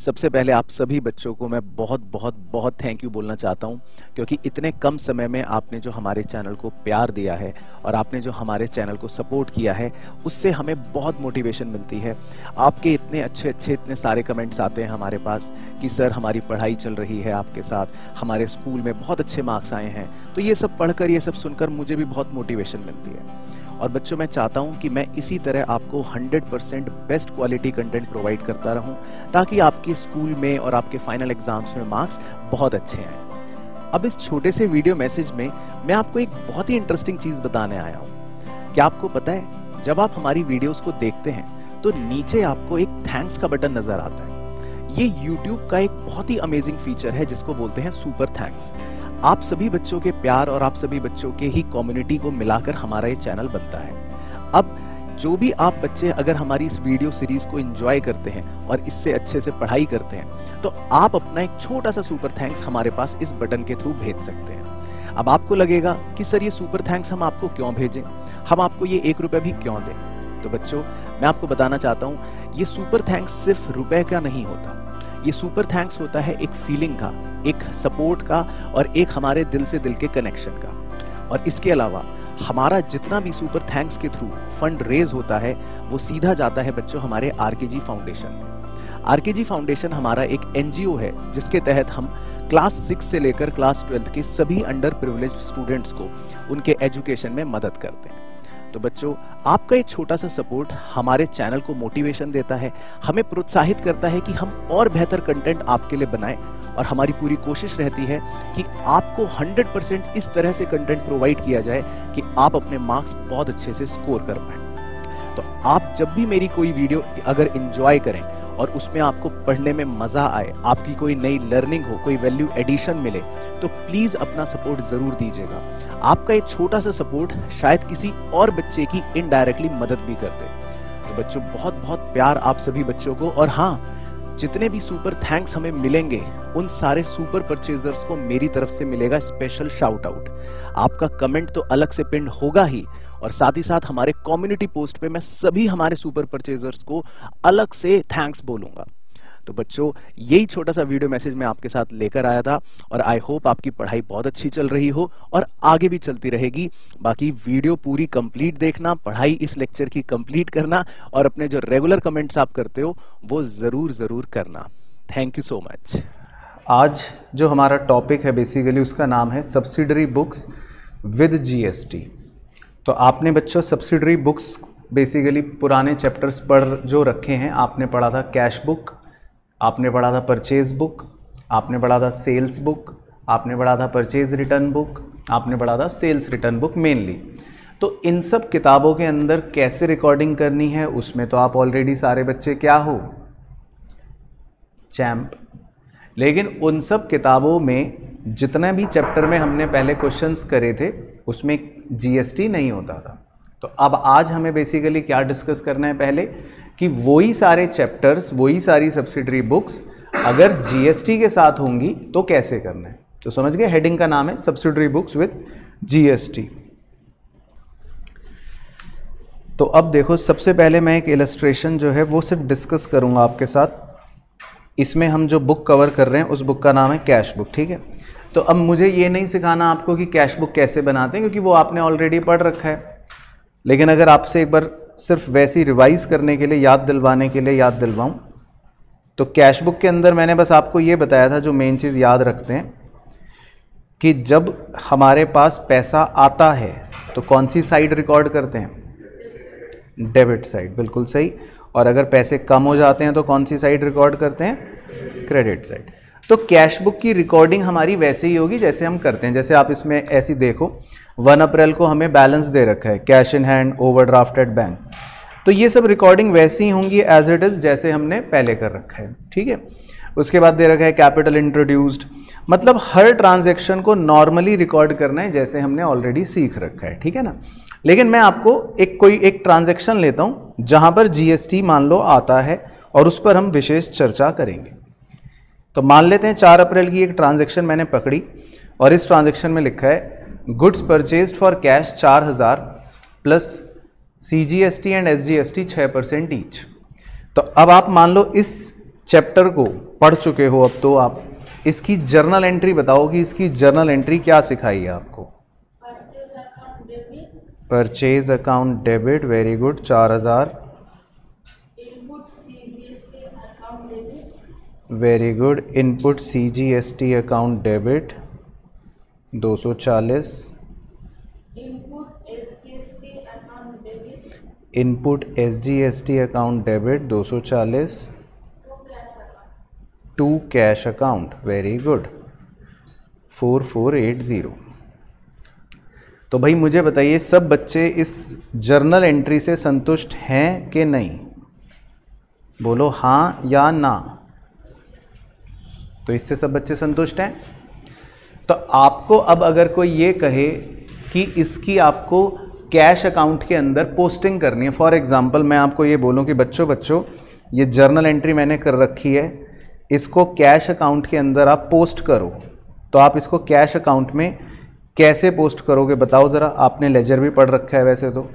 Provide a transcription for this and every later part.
सबसे पहले आप सभी बच्चों को मैं बहुत बहुत बहुत थैंक यू बोलना चाहता हूं, क्योंकि इतने कम समय में आपने जो हमारे चैनल को प्यार दिया है और आपने जो हमारे चैनल को सपोर्ट किया है, उससे हमें बहुत मोटिवेशन मिलती है। आपके इतने अच्छे अच्छे इतने सारे कमेंट्स आते हैं हमारे पास कि सर हमारी पढ़ाई चल रही है आपके साथ, हमारे स्कूल में बहुत अच्छे मार्क्स आए हैं। तो ये सब पढ़कर, ये सब सुनकर मुझे भी बहुत मोटिवेशन मिलती है। और बच्चों, मैं चाहता हूं कि मैं इसी तरह आपको 100% बेस्ट क्वालिटी कंटेंट प्रोवाइड करता रहूं, ताकि आपके स्कूल में और आपके फाइनल एग्जाम्स में मार्क्स बहुत अच्छे आए। अब इस छोटे से वीडियो मैसेज में मैं आपको एक बहुत ही इंटरेस्टिंग चीज बताने आया हूं। क्या आपको पता है, जब आप हमारी वीडियोस को देखते हैं तो नीचे आपको एक थैंक्स का बटन नजर आता है। ये YouTube का एक बहुत ही अमेजिंग फीचर है जिसको बोलते हैं सुपर थैंक्स। आप सभी बच्चों के प्यार और आप सभी बच्चों के ही कम्युनिटी को मिलाकर हमारा ये चैनल बनता है। अब जो भी आप बच्चे अगर हमारी इस वीडियो सीरीज को एंजॉय करते हैं और इससे अच्छे से पढ़ाई करते हैं, तो आप अपना एक छोटा सा सुपर थैंक्स हमारे पास इस बटन के थ्रू भेज सकते हैं। अब आपको लगेगा कि सर ये सुपर थैंक्स हम आपको क्यों भेजें, हम आपको ये 1 रुपया भी क्यों दें। तो बच्चों, मैं आपको बताना चाहता हूँ, ये सुपर थैंक्स सिर्फ रुपए का नहीं होता। ये सुपर थैंक्स होता है एक फीलिंग का, एक सपोर्ट का और एक हमारे दिल से दिल के कनेक्शन का। और इसके अलावा हमारा जितना भी सुपर थैंक्स के थ्रू फंड रेज होता है, वो सीधा जाता है बच्चों हमारे आरकेजी फाउंडेशन में। आरकेजी फाउंडेशन हमारा एक एनजीओ है जिसके तहत हम क्लास 6 से लेकर क्लास 12 के सभी अंडर प्रिविलेज्ड स्टूडेंट्स को उनके एजुकेशन में मदद करते हैं। तो बच्चों, आपका एक छोटा सा सपोर्ट हमारे चैनल को मोटिवेशन देता है, हमें प्रोत्साहित करता है कि हम और बेहतर कंटेंट आपके लिए बनाएं। और हमारी पूरी कोशिश रहती है कि आपको 100% इस तरह से कंटेंट प्रोवाइड किया जाए कि आप अपने मार्क्स बहुत अच्छे से स्कोर कर पाएं। तो आप जब भी मेरी कोई वीडियो अगर एंजॉय करें और उसमें आपको पढ़ने में मजा आए, आपकी कोई नई लर्निंग हो, कोई वैल्यू एडिशन मिले, तो प्लीज अपना सपोर्ट जरूर दीजिएगा। आपका एक छोटा सा सपोर्ट शायद किसी और बच्चे की इनडायरेक्टली मदद भी कर दे। तो बच्चों, बहुत बहुत प्यार आप सभी बच्चों को। और हाँ, जितने भी सुपर थैंक्स हमें मिलेंगे, उन सारे सुपर परचेजर्स को मेरी तरफ से मिलेगा स्पेशल शाउट आउट। आपका कमेंट तो अलग से पिन होगा ही, और साथ ही साथ हमारे कम्युनिटी पोस्ट पे मैं सभी हमारे सुपर परचेजर्स को अलग से थैंक्स बोलूंगा। तो बच्चों, यही छोटा सा वीडियो मैसेज मैं आपके साथ लेकर आया था, और आई होप आपकी पढ़ाई बहुत अच्छी चल रही हो और आगे भी चलती रहेगी। बाकी वीडियो पूरी कंप्लीट देखना, पढ़ाई इस लेक्चर की कंप्लीट करना, और अपने जो रेगुलर कमेंट्स आप करते हो वो जरूर करना। Thank you so much. आज जो हमारा टॉपिक है बेसिकली उसका नाम है सब्सिडरी बुक्स विद जीएसटी। तो आपने बच्चों सब्सिडरी बुक्स बेसिकली पुराने चैप्टर्स पढ़ जो रखे हैं। आपने पढ़ा था कैश बुक, आपने पढ़ा था परचेज बुक, आपने पढ़ा था सेल्स बुक, आपने पढ़ा था परचेज रिटर्न बुक, आपने पढ़ा था सेल्स रिटर्न बुक मेनली। तो इन सब किताबों के अंदर कैसे रिकॉर्डिंग करनी है, उसमें तो आप ऑलरेडी सारे बच्चे क्या हो, चैम्प। लेकिन उन सब किताबों में जितने भी चैप्टर में हमने पहले क्वेश्चंस करे थे, उसमें जीएसटी नहीं होता था। तो अब आज हमें बेसिकली क्या डिस्कस करना है पहले, कि वही सारे चैप्टर्स, वही सारी सब्सिडरी बुक्स अगर जीएसटी के साथ होंगी तो कैसे करना है। तो समझ गए, हेडिंग का नाम है सब्सिडरी बुक्स विद जीएसटी। तो अब देखो, सबसे पहले मैं एक इलस्ट्रेशन जो है वो सिर्फ डिस्कस करूंगा आपके साथ। इसमें हम जो बुक कवर कर रहे हैं उस बुक का नाम है कैश बुक, ठीक है। तो अब मुझे ये नहीं सिखाना आपको कि कैश बुक कैसे बनाते हैं, क्योंकि वो आपने ऑलरेडी पढ़ रखा है। लेकिन अगर आपसे एक बार सिर्फ वैसी रिवाइज करने के लिए, याद दिलवाने के लिए याद दिलवाऊं, तो कैश बुक के अंदर मैंने बस आपको ये बताया था, जो मेन चीज़ याद रखते हैं कि जब हमारे पास पैसा आता है तो कौन सी साइड रिकॉर्ड करते हैं, डेबिट साइड, बिल्कुल सही। और अगर पैसे कम हो जाते हैं तो कौन सी साइड रिकॉर्ड करते हैं, क्रेडिट साइड। तो कैश बुक की रिकॉर्डिंग हमारी वैसे ही होगी जैसे हम करते हैं। जैसे आप इसमें ऐसी देखो, 1 अप्रैल को हमें बैलेंस दे रखा है, cash in hand, overdraft at bank. तो ये सब रिकॉर्डिंग वैसी ही होंगी एज इट इज जैसे हमने पहले कर रखा है, ठीक है। उसके बाद दे रखा है कैपिटल इंट्रोड्यूस्ड, मतलब हर ट्रांजैक्शन को नॉर्मली रिकॉर्ड करना है जैसे हमने ऑलरेडी सीख रखा है, ठीक है ना। लेकिन मैं आपको कोई एक ट्रांजैक्शन लेता हूं जहां पर जीएसटी मान लो आता है, और उस पर हम विशेष चर्चा करेंगे। तो मान लेते हैं 4 अप्रैल की एक ट्रांजैक्शन मैंने पकड़ी, और इस ट्रांजैक्शन में लिखा है goods purchased for cash 4000 plus CGST and SGST 6% each. तो अब आप मान लो इस चैप्टर को पढ़ चुके हो अब तो आप। इसकी जर्नल एंट्री बताओ कि इसकी जर्नल एंट्री क्या सिखाई है आपको। Purchase account debit, very good, 4000। Very good. Input CGST account debit 240। Input SGST account debit 240। To cash account, very good, 4480। तो भाई मुझे बताइए सब बच्चे इस जर्नल एंट्री से संतुष्ट हैं कि नहीं? बोलो हाँ या ना। तो इससे सब बच्चे संतुष्ट हैं। तो आपको अब अगर कोई ये कहे कि इसकी आपको कैश अकाउंट के अंदर पोस्टिंग करनी है, फॉर एग्जांपल मैं आपको ये बोलूं कि बच्चों ये जर्नल एंट्री मैंने कर रखी है, इसको कैश अकाउंट के अंदर आप पोस्ट करो, तो आप इसको कैश अकाउंट में कैसे पोस्ट करोगे बताओ ज़रा। आपने लेजर भी पढ़ रखा है वैसे तो।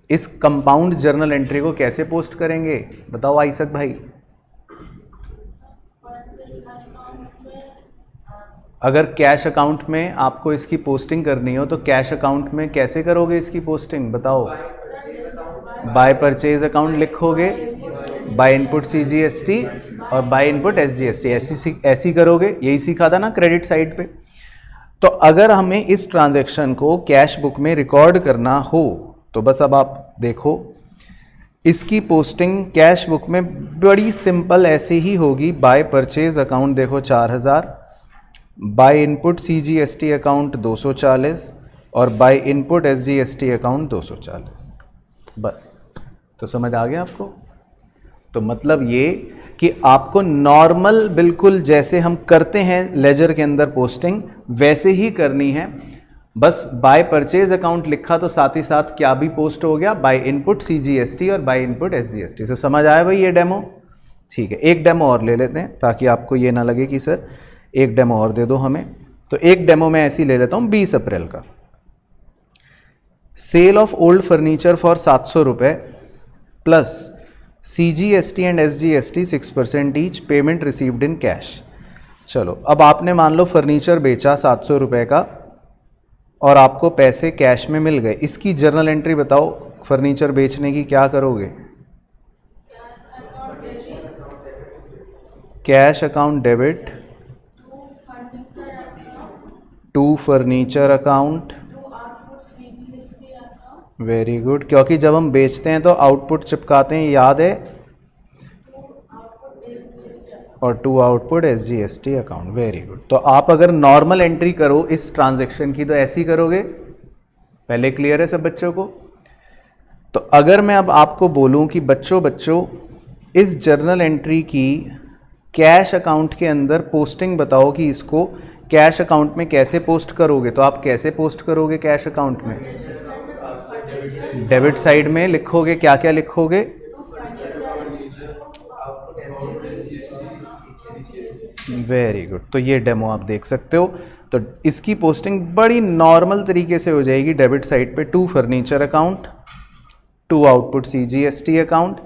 इस कंपाउंड जर्नल एंट्री को कैसे पोस्ट करेंगे बताओ आइसक भाई। अगर कैश अकाउंट में आपको इसकी पोस्टिंग करनी हो तो कैश अकाउंट में कैसे करोगे इसकी पोस्टिंग बताओ। बाय परचेज अकाउंट लिखोगे, बाय इनपुट CGST और बाय इनपुट SGST, ऐसी करोगे। यही सीखा था ना क्रेडिट साइड पे। तो अगर हमें इस ट्रांजैक्शन को कैश बुक में रिकॉर्ड करना हो तो बस अब आप देखो, इसकी पोस्टिंग कैश बुक में बड़ी सिंपल ऐसे ही होगी। बाय परचेज अकाउंट देखो 4000, बाय इनपुट CGST अकाउंट 240 और बाय इनपुट SGST अकाउंट 240, बस। तो समझ आ गया आपको। तो मतलब ये कि आपको नॉर्मल बिल्कुल जैसे हम करते हैं लेजर के अंदर पोस्टिंग वैसे ही करनी है। बस बाय परचेज अकाउंट लिखा तो साथ ही साथ क्या भी पोस्ट हो गया, बाय इनपुट CGST और बाय इनपुट SGST। तो समझ आया भाई ये डेमो? ठीक है, एक डेमो और ले लेते हैं ताकि आपको ये ना लगे कि सर एक डेमो और दे दो हमें। तो एक डेमो मैं ऐसी ले लेता हूँ 20 अप्रैल का। Sale of old furniture for 700 रुपये plus CGST and SGST 6% each, payment received in cash. चलो अब आपने मान लो फर्नीचर बेचा 700 रुपये का और आपको पैसे कैश में मिल गए। इसकी जर्नल एंट्री बताओ, फर्नीचर बेचने की क्या करोगे? Cash account debit to furniture account, very good, क्योंकि जब हम बेचते हैं तो आउटपुट चिपकाते हैं, याद है, और to output SGST account, very good. तो आप अगर नॉर्मल एंट्री करो इस ट्रांजैक्शन की तो ऐसी करोगे। पहले क्लियर है सब बच्चों को? तो अगर मैं अब आपको बोलूं कि बच्चों इस जर्नल एंट्री की कैश अकाउंट के अंदर पोस्टिंग बताओ कि इसको कैश अकाउंट में कैसे पोस्ट करोगे, तो आप कैसे पोस्ट करोगे कैश अकाउंट में? डेबिट साइड में लिखोगे, क्या क्या लिखोगे? Very good. तो ये डेमो आप देख सकते हो। तो इसकी पोस्टिंग बड़ी नॉर्मल तरीके से हो जाएगी। डेबिट साइड पे to furniture account, to output CGST account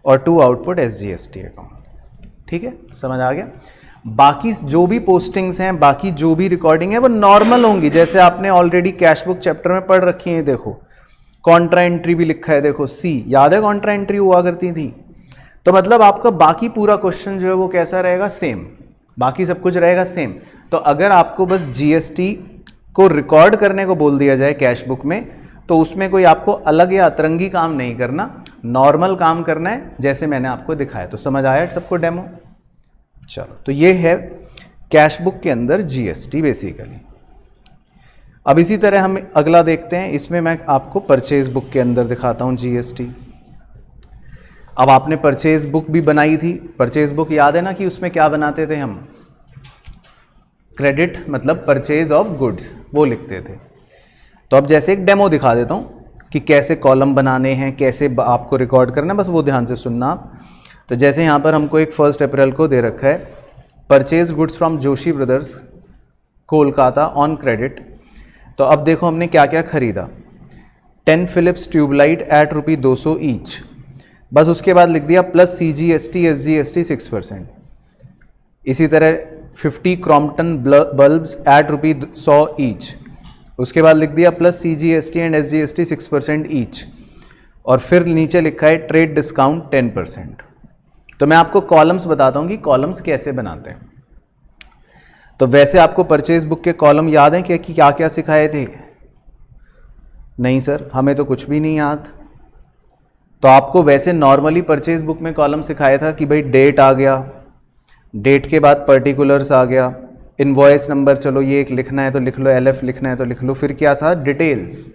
और टू आउटपुट SGST अकाउंट। ठीक है, समझ आ गया? बाकी जो भी पोस्टिंग्स हैं, बाकी जो भी रिकॉर्डिंग है वो नॉर्मल होंगी, जैसे आपने ऑलरेडी कैश बुक चैप्टर में पढ़ रखी है। देखो कॉन्ट्रा एंट्री भी लिखा है, देखो C, याद है कॉन्ट्रा एंट्री हुआ करती थी। तो मतलब आपका बाकी पूरा क्वेश्चन जो है वो कैसा रहेगा? सेम, बाकी सब कुछ रहेगा सेम। तो अगर आपको बस GST को रिकॉर्ड करने को बोल दिया जाए कैश बुक में तो उसमें कोई आपको अलग या अतरंगी काम नहीं करना, नॉर्मल काम करना है जैसे मैंने आपको दिखाया। तो समझ आया सबको डेमो? चलो, तो ये है कैश बुक के अंदर GST बेसिकली। अब इसी तरह हम अगला देखते हैं। इसमें मैं आपको परचेज बुक के अंदर दिखाता हूँ GST। अब आपने परचेज बुक भी बनाई थी। परचेज बुक याद है ना कि उसमें क्या बनाते थे हम? क्रेडिट मतलब परचेज ऑफ गुड्स, वो लिखते थे। तो अब जैसे एक डेमो दिखा देता हूँ कि कैसे कॉलम बनाने हैं, कैसे आपको रिकॉर्ड करना है, बस वो ध्यान से सुनना आप। तो जैसे यहाँ पर हमको एक 1 अप्रैल को दे रखा है, purchase goods from Joshi brothers Kolkata on credit. तो अब देखो हमने क्या क्या खरीदा। 10 फिलिप्स ट्यूबलाइट एट ₹200 ईच, बस उसके बाद लिख दिया प्लस CGST SGST 6%। इसी तरह 50 क्रॉम्पटन बल्ब्स एट ₹100 ईच, उसके बाद लिख दिया plus CGST and SGST 6% each, और फिर नीचे लिखा है ट्रेड डिस्काउंट 10%। तो मैं आपको कॉलम्स बताता हूँ कि कॉलम्स कैसे बनाते हैं। तो वैसे आपको परचेज बुक के कॉलम याद हैं कि क्या क्या सिखाए थे? नहीं सर, हमें तो कुछ भी नहीं याद। तो आपको वैसे नॉर्मली परचेज बुक में कॉलम सिखाया था कि भाई डेट आ गया, डेट के बाद पर्टिकुलर्स आ गया, इनवॉइस नंबर, चलो ये एक लिखना है तो लिख लो, LF लिखना है तो लिख लो, फिर क्या था? डिटेल्स,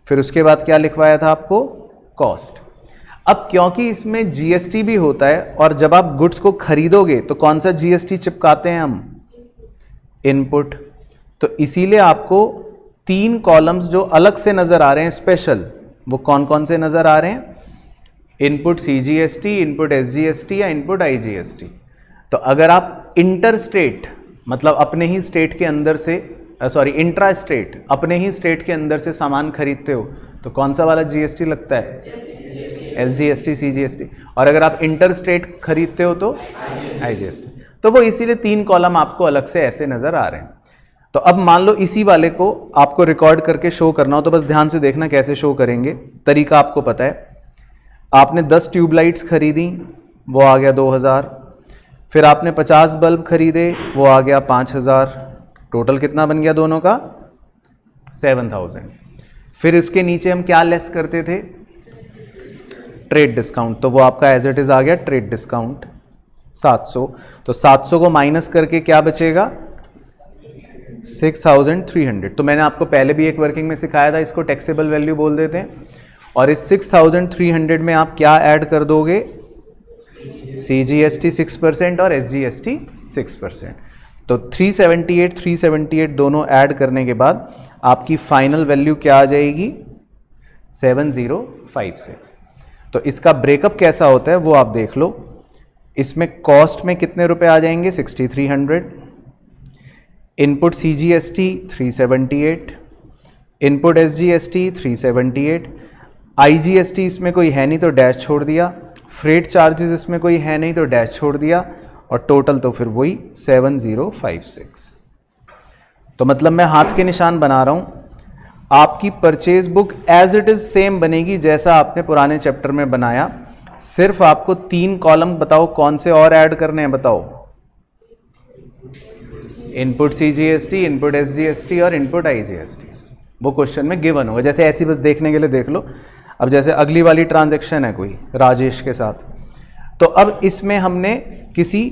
फिर उसके बाद क्या लिखवाया था आपको? कॉस्ट। अब क्योंकि इसमें GST भी होता है और जब आप गुड्स को खरीदोगे तो कौन सा GST चिपकाते हैं हम? इनपुट। तो इसीलिए आपको 3 कॉलम्स जो अलग से नजर आ रहे हैं स्पेशल, वो कौन कौन से नजर आ रहे हैं? इनपुट CGST, इनपुट SGST या इनपुट IGST। तो अगर आप इंटर स्टेट, मतलब अपने ही स्टेट के अंदर से, सॉरी इंट्रा स्टेट, अपने ही स्टेट के अंदर से सामान खरीदते हो तो कौन सा वाला GST लगता है? SGST, CGST। और अगर आप इंटर स्टेट खरीदते हो तो IGST। तो वो इसीलिए 3 कॉलम आपको अलग से ऐसे नजर आ रहे हैं। तो अब मान लो इसी वाले को आपको रिकॉर्ड करके शो करना हो तो बस ध्यान से देखना कैसे शो करेंगे, तरीका आपको पता है। आपने 10 ट्यूबलाइट्स खरीदी, वो आ गया 2000, फिर आपने 50 बल्ब खरीदे, वो आ गया 5000, टोटल कितना बन गया दोनों का? 7000। फिर इसके नीचे हम क्या लेस करते थे? ट्रेड डिस्काउंट, तो वो आपका एज इट इज आ गया ट्रेड डिस्काउंट 700। तो 700 को माइनस करके क्या बचेगा? 6300। तो मैंने आपको पहले भी एक वर्किंग में सिखाया था, इसको टैक्सेबल वैल्यू बोल देते हैं। और इस 6300 में आप क्या ऐड कर दोगे? CGST 6% और SGST 6%। तो 378 दोनों ऐड करने के बाद आपकी फाइनल वैल्यू क्या आ जाएगी? 7056। तो इसका ब्रेकअप कैसा होता है वो आप देख लो। इसमें कॉस्ट में कितने रुपए आ जाएंगे? 6300, input CGST 378, input SGST 378, IGST इसमें कोई है नहीं तो डैश छोड़ दिया, फ्रेट चार्जेस इसमें कोई है नहीं तो डैश छोड़ दिया, और टोटल तो फिर वही 7056। तो मतलब मैं हाथ के निशान बना रहा हूं, आपकी purchase book as it is same बनेगी जैसा आपने पुराने चैप्टर में बनाया, सिर्फ आपको 3 कॉलम बताओ कौन से और ऐड करने हैं, बताओ। इनपुट CGST, इनपुट SGST और इनपुट IGST। वो क्वेश्चन में गिवन होगा, जैसे ऐसी बस देखने के लिए देख लो। अब जैसे अगली वाली ट्रांजैक्शन है कोई राजेश के साथ, तो अब इसमें हमने किसी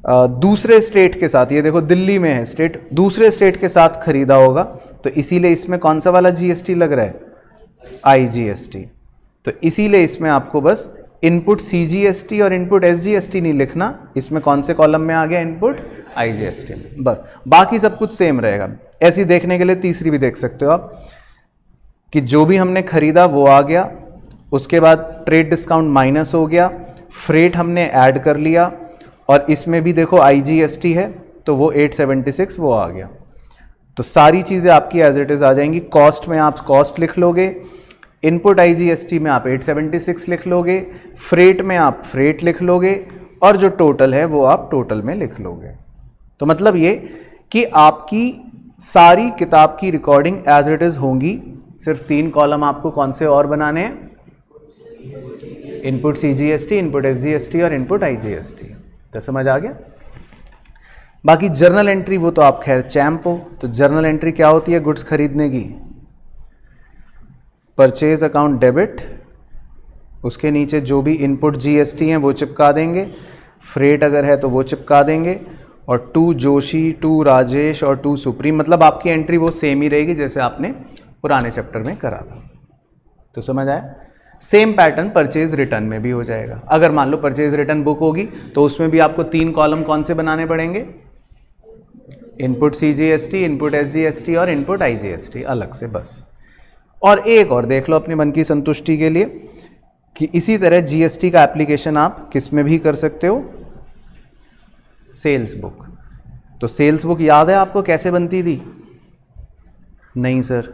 दूसरे स्टेट के साथ, ये देखो दिल्ली में है स्टेट, दूसरे स्टेट के साथ खरीदा होगा, तो इसीलिए इसमें कौन सा वाला GST लग रहा है? IGST। तो इसीलिए इसमें आपको बस इनपुट CGST और इनपुट SGST नहीं लिखना, इसमें कौन से कॉलम में आ गया? Input IGST। बस बाकी सब कुछ सेम रहेगा। ऐसी देखने के लिए तीसरी भी देख सकते हो आप, कि जो भी हमने खरीदा वो आ गया, उसके बाद ट्रेड डिस्काउंट माइनस हो गया, फ्रेट हमने ऐड कर लिया, और इसमें भी देखो IGST है तो वो 876 वो आ गया। तो सारी चीज़ें आपकी एज इट इज़ आ जाएंगी। कॉस्ट में आप कॉस्ट लिख लोगे, इनपुट IGST में आप 876 लिख लोगे, फ्रेट में आप फ्रेट लिख लोगे, और जो टोटल है वो आप टोटल में लिख लोगे। तो मतलब ये कि आपकी सारी किताब की रिकॉर्डिंग एज इट इज़ होंगी, सिर्फ 3 कॉलम आपको कौन से और बनाने हैं? इनपुट CGST, इनपुट SGST और इनपुट IGST। तो समझ आ गया? बाकी जर्नल एंट्री वो तो आप खैर चैंप हो। तो जर्नल एंट्री क्या होती है गुड्स खरीदने की? परचेज अकाउंट डेबिट, उसके नीचे जो भी इनपुट GST हैं वो चिपका देंगे, फ्रेट अगर है तो वो चिपका देंगे, और 2 जोशी, 2 राजेश और 2 सुप्रीम, मतलब आपकी एंट्री वो सेम ही रहेगी जैसे आपने पुराने चैप्टर में करा था। तो समझ आया? सेम पैटर्न परचेज रिटर्न में भी हो जाएगा। अगर मान लो परचेज रिटर्न बुक होगी तो उसमें भी आपको 3 कॉलम कौन से बनाने पड़ेंगे? इनपुट CGST, इनपुट SGST और इनपुट IGST अलग से बस। और एक और देख लो अपने मन की संतुष्टि के लिए कि इसी तरह GST का एप्लीकेशन आप किस में भी कर सकते हो? Sales book. तो सेल्स बुक याद है आपको कैसे बनती थी? नहीं सर,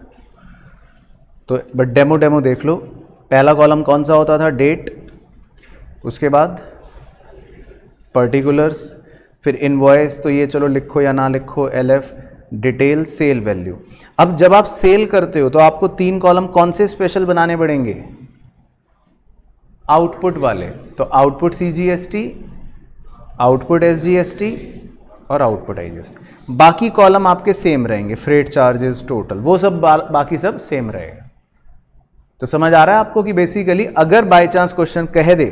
तो बट डेमो देख लो। पहला कॉलम कौन सा होता था? डेट, उसके बाद पर्टिकुलर्स, फिर इनवॉइस, तो ये चलो लिखो या ना लिखो, LF, डिटेल, सेल वैल्यू। अब जब आप सेल करते हो तो आपको 3 कॉलम कौन से स्पेशल बनाने पड़ेंगे? आउटपुट वाले। तो आउटपुट CGST, आउटपुट SGST और आउटपुट IGST। बाकी कॉलम आपके सेम रहेंगे, फ्रेट चार्जेस, टोटल, वो सब बाकी सब सेम रहेगा। तो समझ आ रहा है आपको कि बेसिकली अगर बाय चांस क्वेश्चन कह दे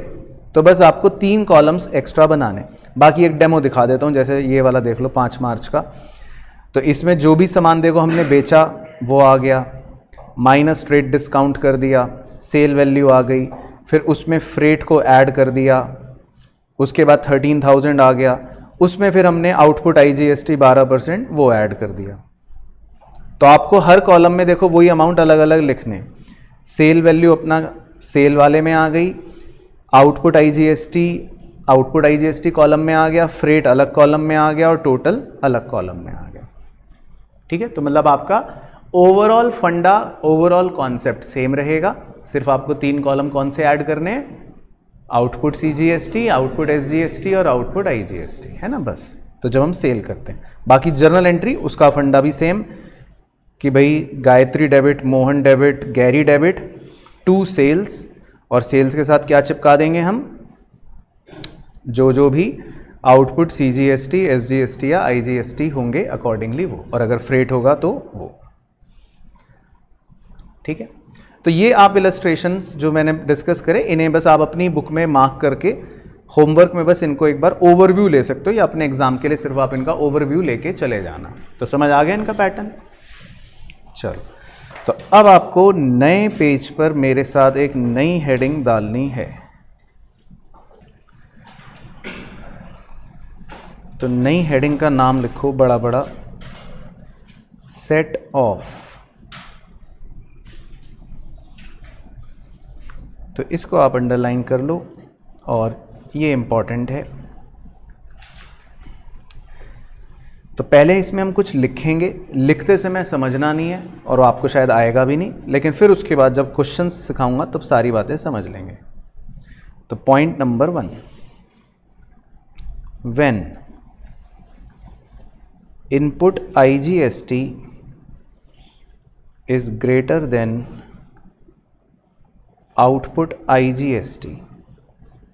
तो बस आपको 3 कॉलम्स एक्स्ट्रा बनाने। बाकी एक डेमो दिखा देता हूं, जैसे ये वाला देख लो 5 मार्च का। तो इसमें जो भी सामान देखो हमने बेचा वो आ गया, माइनस ट्रेड डिस्काउंट कर दिया, सेल वैल्यू आ गई, फिर उसमें फ्रेट को ऐड कर दिया, उसके बाद 13,000 आ गया, उसमें फिर हमने आउटपुट IGST 12% वो ऐड कर दिया। तो आपको हर कॉलम में देखो वही अमाउंट अलग अलग लिखने। सेल वैल्यू अपना सेल वाले में आ गई, आउटपुट IGST कॉलम में आ गया, फ्रेट अलग कॉलम में आ गया और टोटल अलग कॉलम में आ गया। ठीक है, तो मतलब आपका ओवरऑल फंडा, ओवरऑल कॉन्सेप्ट सेम रहेगा, सिर्फ आपको 3 कॉलम कौन से ऐड करने हैं? आउटपुट CGST, आउटपुट SGST और आउटपुट IGST, है ना बस। तो जब हम सेल करते हैं, बाकी जर्नल एंट्री उसका फंडा भी सेम कि भाई Gayatri debit, Mohan debit, Gary debit to sales, और सेल्स के साथ क्या चिपका देंगे हम? जो भी आउटपुट CGST, SGST या IGST होंगे अकॉर्डिंगली वो, और अगर फ्रेट होगा तो वो। ठीक है, तो ये आप इलस्ट्रेशंस जो मैंने डिस्कस करे, इन्हें बस आप अपनी बुक में मार्क करके होमवर्क में बस इनको एक बार ओवरव्यू ले सकते हो, या अपने एग्जाम के लिए सिर्फ आप इनका ओवरव्यू लेके चले जाना। तो समझ आ गया इनका पैटर्न? चलो, तो अब आपको नए पेज पर मेरे साथ एक नई हेडिंग डालनी है। तो नई हेडिंग का नाम लिखो बड़ा बड़ा, सेट ऑफ। तो इसको आप अंडरलाइन कर लो, और ये इंपॉर्टेंट है। तो पहले इसमें हम कुछ लिखेंगे, लिखते समय समझना नहीं है और आपको शायद आएगा भी नहीं, लेकिन फिर उसके बाद जब क्वेश्चन सिखाऊंगा तब सारी बातें समझ लेंगे। तो point number 1, when input IGST is greater than output IGST,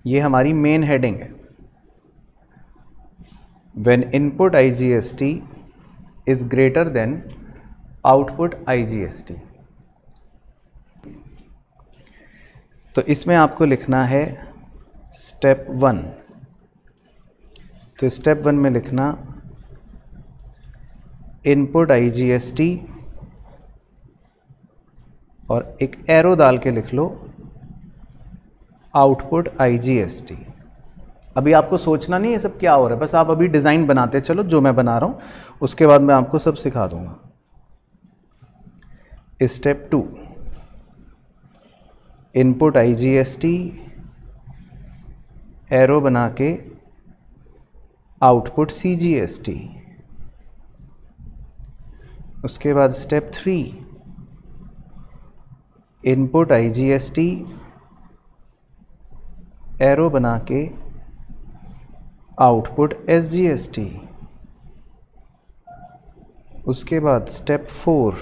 ये हमारी मेन हेडिंग है। When input IGST is greater than output IGST, तो इसमें आपको लिखना है स्टेप 1। तो स्टेप 1 में लिखना इनपुट IGST और एक एरो डाल के लिख लो आउटपुट IGST। अभी आपको सोचना नहीं ये सब क्या हो रहा है, बस आप अभी डिज़ाइन बनाते चलो जो मैं बना रहा हूँ, उसके बाद मैं आपको सब सिखा दूंगा। स्टेप 2, इनपुट IGST एरो बना के आउटपुट CGST। उसके बाद स्टेप 3, इनपुट IGST एरो बना के आउटपुट SGST। उसके बाद स्टेप 4,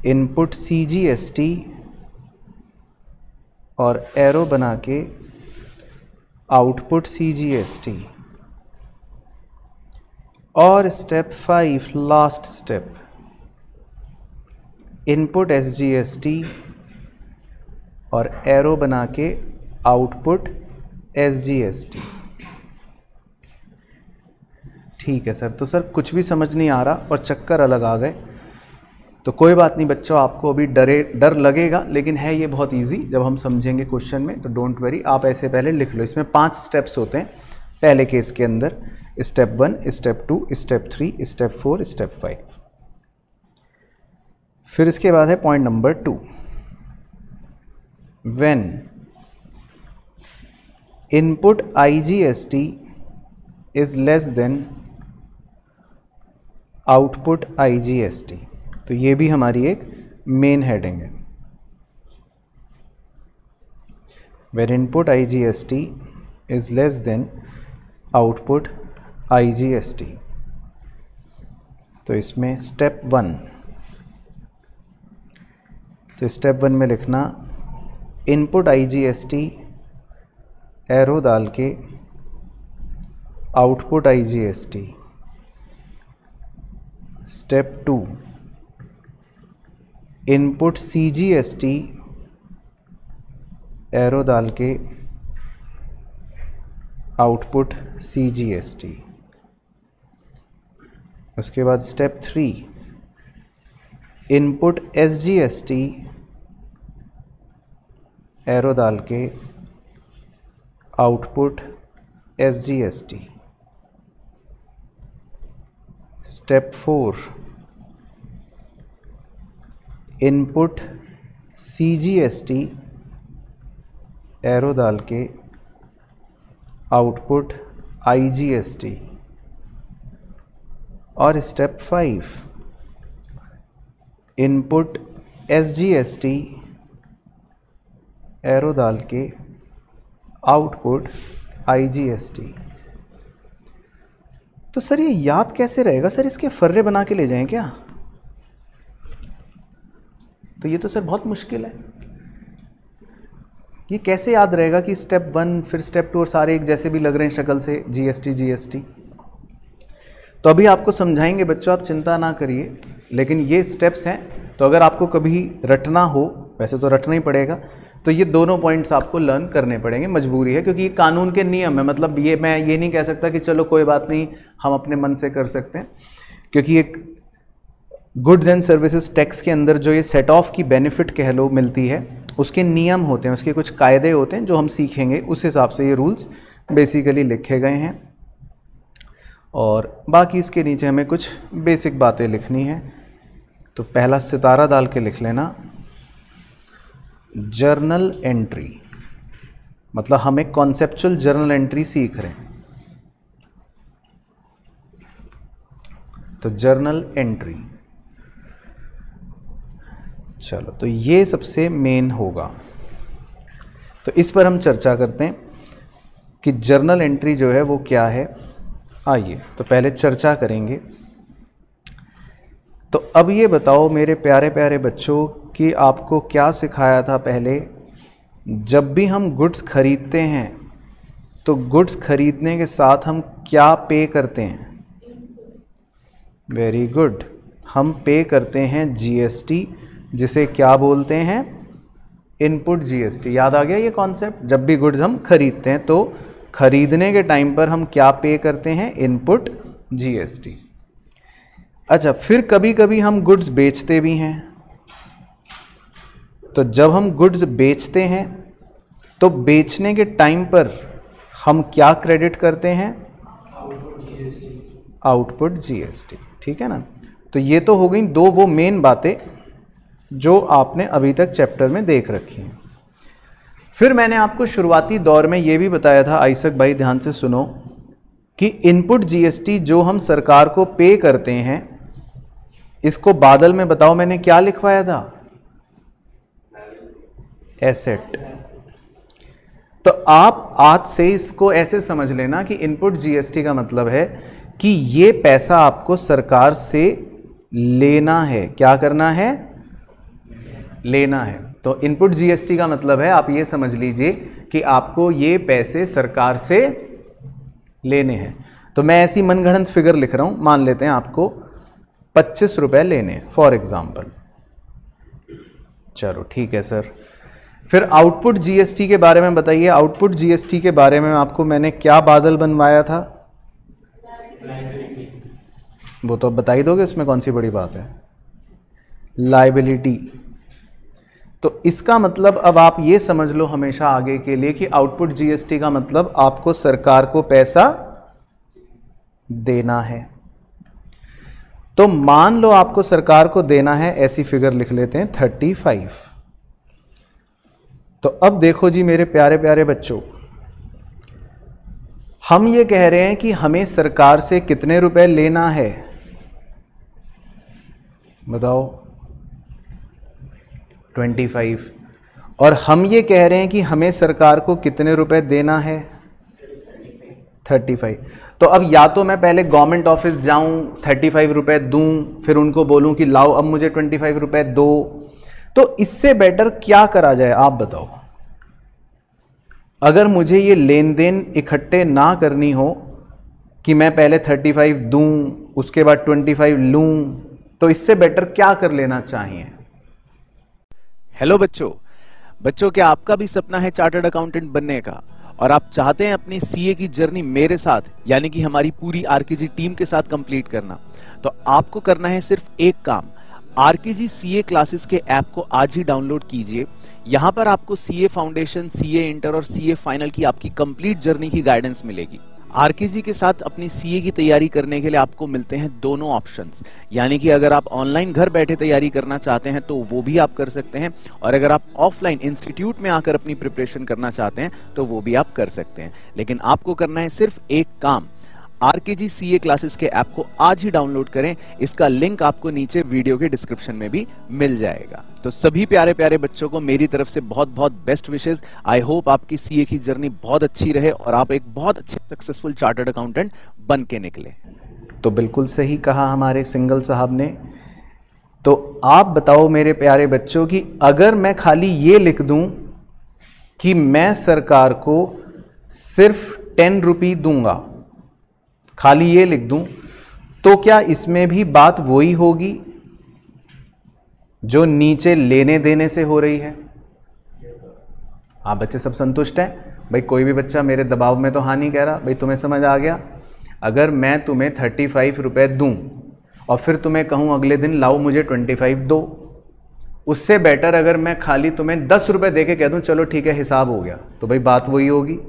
इनपुट CGST और एरो बना के आउटपुट CGST। और step 5, last step, input SGST और एरो बना के आउटपुट SGST। ठीक है सर, तो सर कुछ भी समझ नहीं आ रहा और चक्कर अलग आ गए, तो कोई बात नहीं बच्चों, आपको अभी डर लगेगा, लेकिन है ये बहुत इजी जब हम समझेंगे क्वेश्चन में, तो डोंट वरी, आप ऐसे पहले लिख लो। इसमें 5 स्टेप्स होते हैं पहले केस के अंदर, step 1, step 2, step 3, step 4, step 5। फिर इसके बाद है point number 2, when input IGST is less than output IGST। तो ये भी हमारी एक मेन हेडिंग है। When input IGST is less than output IGST। तो इसमें स्टेप 1, तो स्टेप 1 में लिखना इनपुट IGST एरो डाल के output IGST। Step 2 input CGST arrow डाल के आउटपुट CGST। उसके बाद स्टेप 3 इनपुट SGST एरो डाल के output SGST। Step 4 input CGST arrow डाल के आउटपुट IGST। और स्टेप 5 इनपुट SGST एरो डाल के आउटपुट IGST। तो सर ये याद कैसे रहेगा सर, इसके फर्रे बना के ले जाएं क्या? तो ये तो सर बहुत मुश्किल है। ये कैसे याद रहेगा कि स्टेप 1 फिर स्टेप 2 और सारे एक जैसे भी लग रहे हैं शक्ल से, GST। तो अभी आपको समझाएंगे बच्चों, आप चिंता ना करिए, लेकिन ये स्टेप्स हैं। तो अगर आपको कभी रटना हो, वैसे तो रटना ही पड़ेगा, तो ये दोनों पॉइंट्स आपको लर्न करने पड़ेंगे, मजबूरी है, क्योंकि ये कानून के नियम है। मतलब ये मैं ये नहीं कह सकता कि चलो कोई बात नहीं हम अपने मन से कर सकते हैं, क्योंकि एक गुड्स एंड सर्विसेज टैक्स के अंदर जो ये सेट ऑफ की बेनिफिट कह लो मिलती है, उसके नियम होते हैं, उसके कुछ कायदे होते हैं जो हम सीखेंगे, उस हिसाब से ये रूल्स बेसिकली लिखे गए हैं। और बाकी इसके नीचे हमें कुछ बेसिक बातें लिखनी है। तो पहला सितारा डाल के लिख लेना जर्नल एंट्री, मतलब हम एक कॉन्सेप्चुअल जर्नल एंट्री सीख रहे हैं। तो जर्नल एंट्री, चलो तो ये सबसे मेन होगा। तो इस पर हम चर्चा करते हैं कि जर्नल एंट्री जो है वो क्या है। आइए तो पहले चर्चा करेंगे। तो अब ये बताओ मेरे प्यारे प्यारे बच्चों कि आपको क्या सिखाया था पहले, जब भी हम गुड्स खरीदते हैं तो गुड्स खरीदने के साथ हम क्या पे करते हैं? वेरी गुड, हम पे करते हैं GST, जिसे क्या बोलते हैं? Input GST। याद आ गया ये कॉन्सेप्ट? जब भी गुड्स हम खरीदते हैं तो खरीदने के टाइम पर हम क्या पे करते हैं? Input GST। अच्छा, फिर कभी कभी हम गुड्स बेचते भी हैं। तो जब हम गुड्स बेचते हैं तो बेचने के टाइम पर हम क्या क्रेडिट करते हैं? Output GST। ठीक है ना? तो ये तो हो गई दो वो मेन बातें जो आपने अभी तक चैप्टर में देख रखी हैं। फिर मैंने आपको शुरुआती दौर में ये भी बताया था, आइसक भाई ध्यान से सुनो, कि इनपुट GST जो हम सरकार को पे करते हैं, इसको बादल में बताओ मैंने क्या लिखवाया था? एसेट। तो आप आज से इसको ऐसे समझ लेना कि इनपुट GST का मतलब है कि ये पैसा आपको सरकार से लेना है। क्या करना है? लेना है। तो इनपुट GST का मतलब है, आप ये समझ लीजिए कि आपको ये पैसे सरकार से लेने हैं। तो मैं ऐसी मनगढ़ंत फिगर लिख रहा हूं, मान लेते हैं आपको 25 रुपए लेने हैं फॉर एग्जाम्पल। चलो ठीक है सर। फिर आउटपुट GST के बारे में बताइए। आउटपुट GST के बारे में आपको मैंने क्या बादल बनवाया था? वो तो अब बता ही दोगे, उसमें कौन सी बड़ी बात है? लायबिलिटी। तो इसका मतलब अब आप ये समझ लो हमेशा आगे के लिए कि आउटपुट GST का मतलब आपको सरकार को पैसा देना है। तो मान लो आपको सरकार को देना है, ऐसी फिगर लिख लेते हैं 35। तो अब देखो जी मेरे प्यारे प्यारे बच्चों, हम ये कह रहे हैं कि हमें सरकार से कितने रुपए लेना है? बताओ। 25। और हम ये कह रहे हैं कि हमें सरकार को कितने रुपए देना है? 35। तो अब या तो मैं पहले गवर्नमेंट ऑफिस जाऊं, 35 रुपए दूं, फिर उनको बोलूं कि लाओ अब मुझे 25 रुपए दो। तो इससे बेटर क्या करा जाए आप बताओ? अगर मुझे ये लेन देन इकट्ठे ना करनी हो कि मैं पहले 35 दूं उसके बाद 25 लूं, तो इससे बेटर क्या कर लेना चाहिए? हेलो बच्चों, क्या आपका भी सपना है चार्टर्ड अकाउंटेंट बनने का और आप चाहते हैं अपनी सीए की जर्नी मेरे साथ यानी कि हमारी पूरी आरकेजी टीम के साथ कंप्लीट करना? तो आपको करना है सिर्फ एक काम। आरकेजी सीए क्लासेस के ऐप को आज ही डाउनलोड कीजिए। यहां पर आपको सीए फाउंडेशन, सीए इंटर और सीए फाइनल की आपकी कंप्लीट जर्नी की गाइडेंस मिलेगी। आरकेजी के साथ अपनी सीए की तैयारी करने के लिए आपको मिलते हैं दोनों ऑप्शंस, यानी कि अगर आप ऑनलाइन घर बैठे तैयारी करना चाहते हैं तो वो भी आप कर सकते हैं, और अगर आप ऑफलाइन इंस्टीट्यूट में आकर अपनी प्रिपरेशन करना चाहते हैं तो वो भी आप कर सकते हैं। लेकिन आपको करना है सिर्फ एक काम, आरकेजी सीए क्लासेस के ऐप को आज ही डाउनलोड करें। इसका लिंक आपको नीचे वीडियो के डिस्क्रिप्शन में भी मिल जाएगा। तो सभी प्यारे प्यारे बच्चों को मेरी तरफ से बहुत बहुत बेस्ट विशेस। आई होप आपकी सीए की जर्नी बहुत अच्छी रहे और आप एक बहुत अच्छे सक्सेसफुल चार्टर्ड अकाउंटेंट बन के निकले। तो बिल्कुल सही कहा हमारे सिंगल साहब ने। तो आप बताओ मेरे प्यारे बच्चों कि अगर मैं खाली ये लिख दूं कि मैं सरकार को सिर्फ 10 रुपये दूंगा, खाली ये लिख दूं, तो क्या इसमें भी बात वही होगी जो नीचे लेने देने से हो रही है? आप बच्चे सब संतुष्ट हैं? भाई कोई भी बच्चा मेरे दबाव में तो हाँ नहीं कह रहा। भाई तुम्हें समझ आ गया? अगर मैं तुम्हें 35 रुपए दूं और फिर तुम्हें कहूं अगले दिन लाओ मुझे 25 दो, उससे बेटर अगर मैं खाली तुम्हें 10 रुपए दे के कह दूं चलो ठीक है हिसाब हो गया, तो भाई बात वही होगी।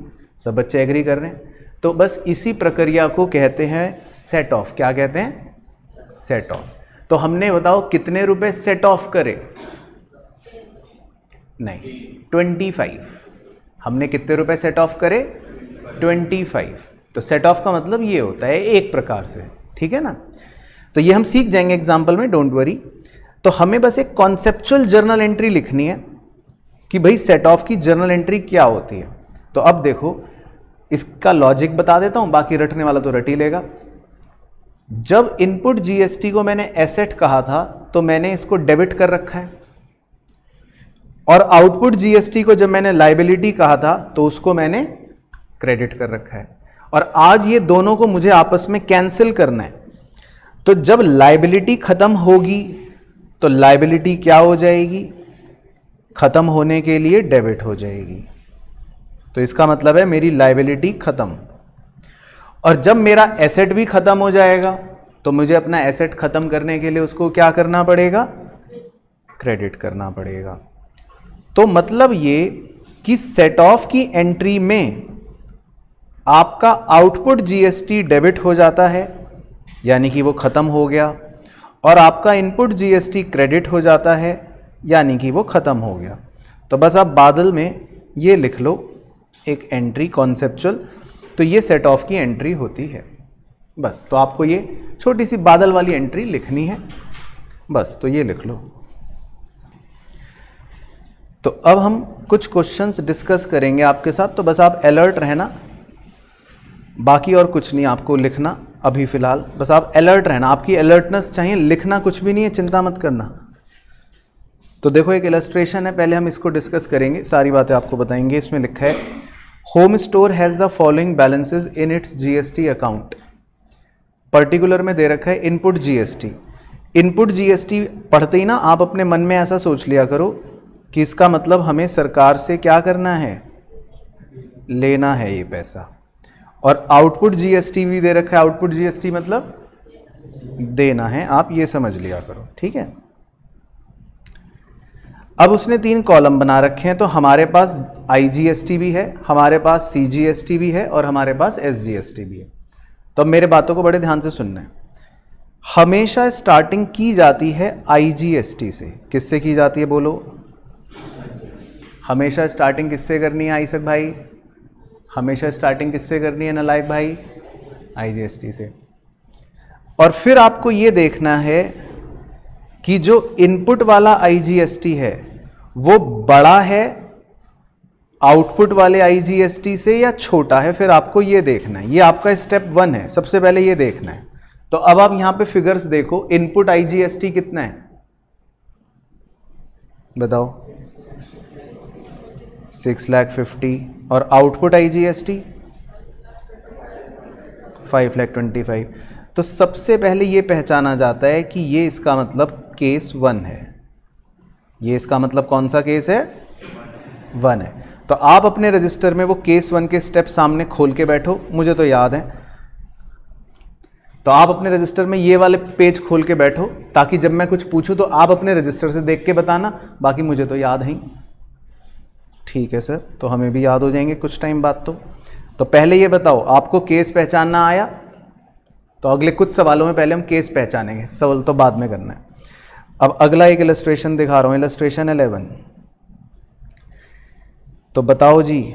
सब बच्चे एग्री कर रहे हैं? तो बस इसी प्रक्रिया को कहते हैं सेट ऑफ। क्या कहते हैं? Set of. तो हमने बताओ कितने रुपए सेट ऑफ करे? नहीं, 25। हमने कितने रुपए सेट ऑफ करे? 25। तो सेट ऑफ का मतलब ये होता है एक प्रकार से, ठीक है ना? तो ये हम सीख जाएंगे एग्जाम्पल में, डोंट वरी। तो हमें बस एक कॉन्सेप्चुअल जर्नल एंट्री लिखनी है कि भाई सेट ऑफ की जर्नल एंट्री क्या होती है। तो अब देखो इसका लॉजिक बता देता हूं, बाकी रटने वाला तो रट ही लेगा। जब इनपुट जीएसटी को मैंने एसेट कहा था तो मैंने इसको डेबिट कर रखा है, और आउटपुट जीएसटी को जब मैंने लायबिलिटी कहा था तो उसको मैंने क्रेडिट कर रखा है। और आज ये दोनों को मुझे आपस में कैंसिल करना है। तो जब लायबिलिटी खत्म होगी तो लायबिलिटी क्या हो जाएगी? खत्म होने के लिए डेबिट हो जाएगी। तो इसका मतलब है मेरी लायबिलिटी खत्म। और जब मेरा एसेट भी खत्म हो जाएगा तो मुझे अपना एसेट खत्म करने के लिए उसको क्या करना पड़ेगा? क्रेडिट करना पड़ेगा। तो मतलब ये कि सेट ऑफ की एंट्री में आपका आउटपुट जीएसटी डेबिट हो जाता है, यानी कि वो खत्म हो गया, और आपका इनपुट जीएसटी क्रेडिट हो जाता है, यानी कि वो खत्म हो गया। तो बस आप बादल में ये लिख लो एक एंट्री कॉन्सेप्चुअल, तो ये सेट ऑफ की एंट्री होती है। बस तो आपको ये छोटी सी बादल वाली एंट्री लिखनी है, बस तो ये लिख लो। तो अब हम कुछ क्वेश्चंस डिस्कस करेंगे आपके साथ, तो बस आप अलर्ट रहना, बाकी और कुछ नहीं आपको लिखना अभी फिलहाल, बस आप अलर्ट रहना। आपकी अलर्टनेस चाहिए, लिखना कुछ भी नहीं है, चिंता मत करना। तो देखो एक इलस्ट्रेशन है, पहले हम इसको डिस्कस करेंगे, सारी बातें आपको बताएंगे। इसमें लिखा है home store has the following balances in its GST account. Particular में दे रखा है इनपुट जीएसटी। इनपुट जीएसटी पढ़ते ही ना आप अपने मन में ऐसा सोच लिया करो कि इसका मतलब हमें सरकार से क्या करना है? लेना है ये पैसा। और आउटपुट जीएसटी भी दे रखा है, आउटपुट जीएसटी मतलब देना है, आप ये समझ लिया करो, ठीक है। अब उसने 3 कॉलम बना रखे हैं, तो हमारे पास आईजीएसटी भी है, हमारे पास सीजीएसटी भी है और हमारे पास एसजीएसटी भी है। तो अब मेरे बातों को बड़े ध्यान से सुनना है। हमेशा स्टार्टिंग की जाती है आईजीएसटी से। किससे की जाती है बोलो? हमेशा स्टार्टिंग किससे करनी है आइसक भाई? हमेशा स्टार्टिंग किससे करनी है नालायक भाई? आईजीएसटी से। और फिर आपको ये देखना है कि जो इनपुट वाला आईजीएसटी है वो बड़ा है आउटपुट वाले IGST से या छोटा है, फिर आपको ये देखना है। ये आपका स्टेप 1 है, सबसे पहले ये देखना है। तो अब आप यहां पे फिगर्स देखो, इनपुट IGST कितना है बताओ, 6,50,000 और आउटपुट IGST 5,25,000। तो सबसे पहले ये पहचाना जाता है कि ये इसका मतलब केस 1 है। ये इसका मतलब कौन सा केस है? 1 है। तो आप अपने रजिस्टर में वो केस 1 के स्टेप सामने खोल के बैठो, मुझे तो याद है। तो आप अपने रजिस्टर में ये वाले पेज खोल के बैठो, ताकि जब मैं कुछ पूछूं तो आप अपने रजिस्टर से देख के बताना, बाकी मुझे तो याद है ही। ठीक है सर, तो हमें भी याद हो जाएंगे कुछ टाइम बाद। तो पहले ये बताओ, आपको केस पहचानना आया? तो अगले कुछ सवालों में पहले हम केस पहचानेंगे, सवाल तो बाद में करना है। अब अगला एक इलस्ट्रेशन दिखा रहा हूं, इलस्ट्रेशन 11। तो बताओ जी,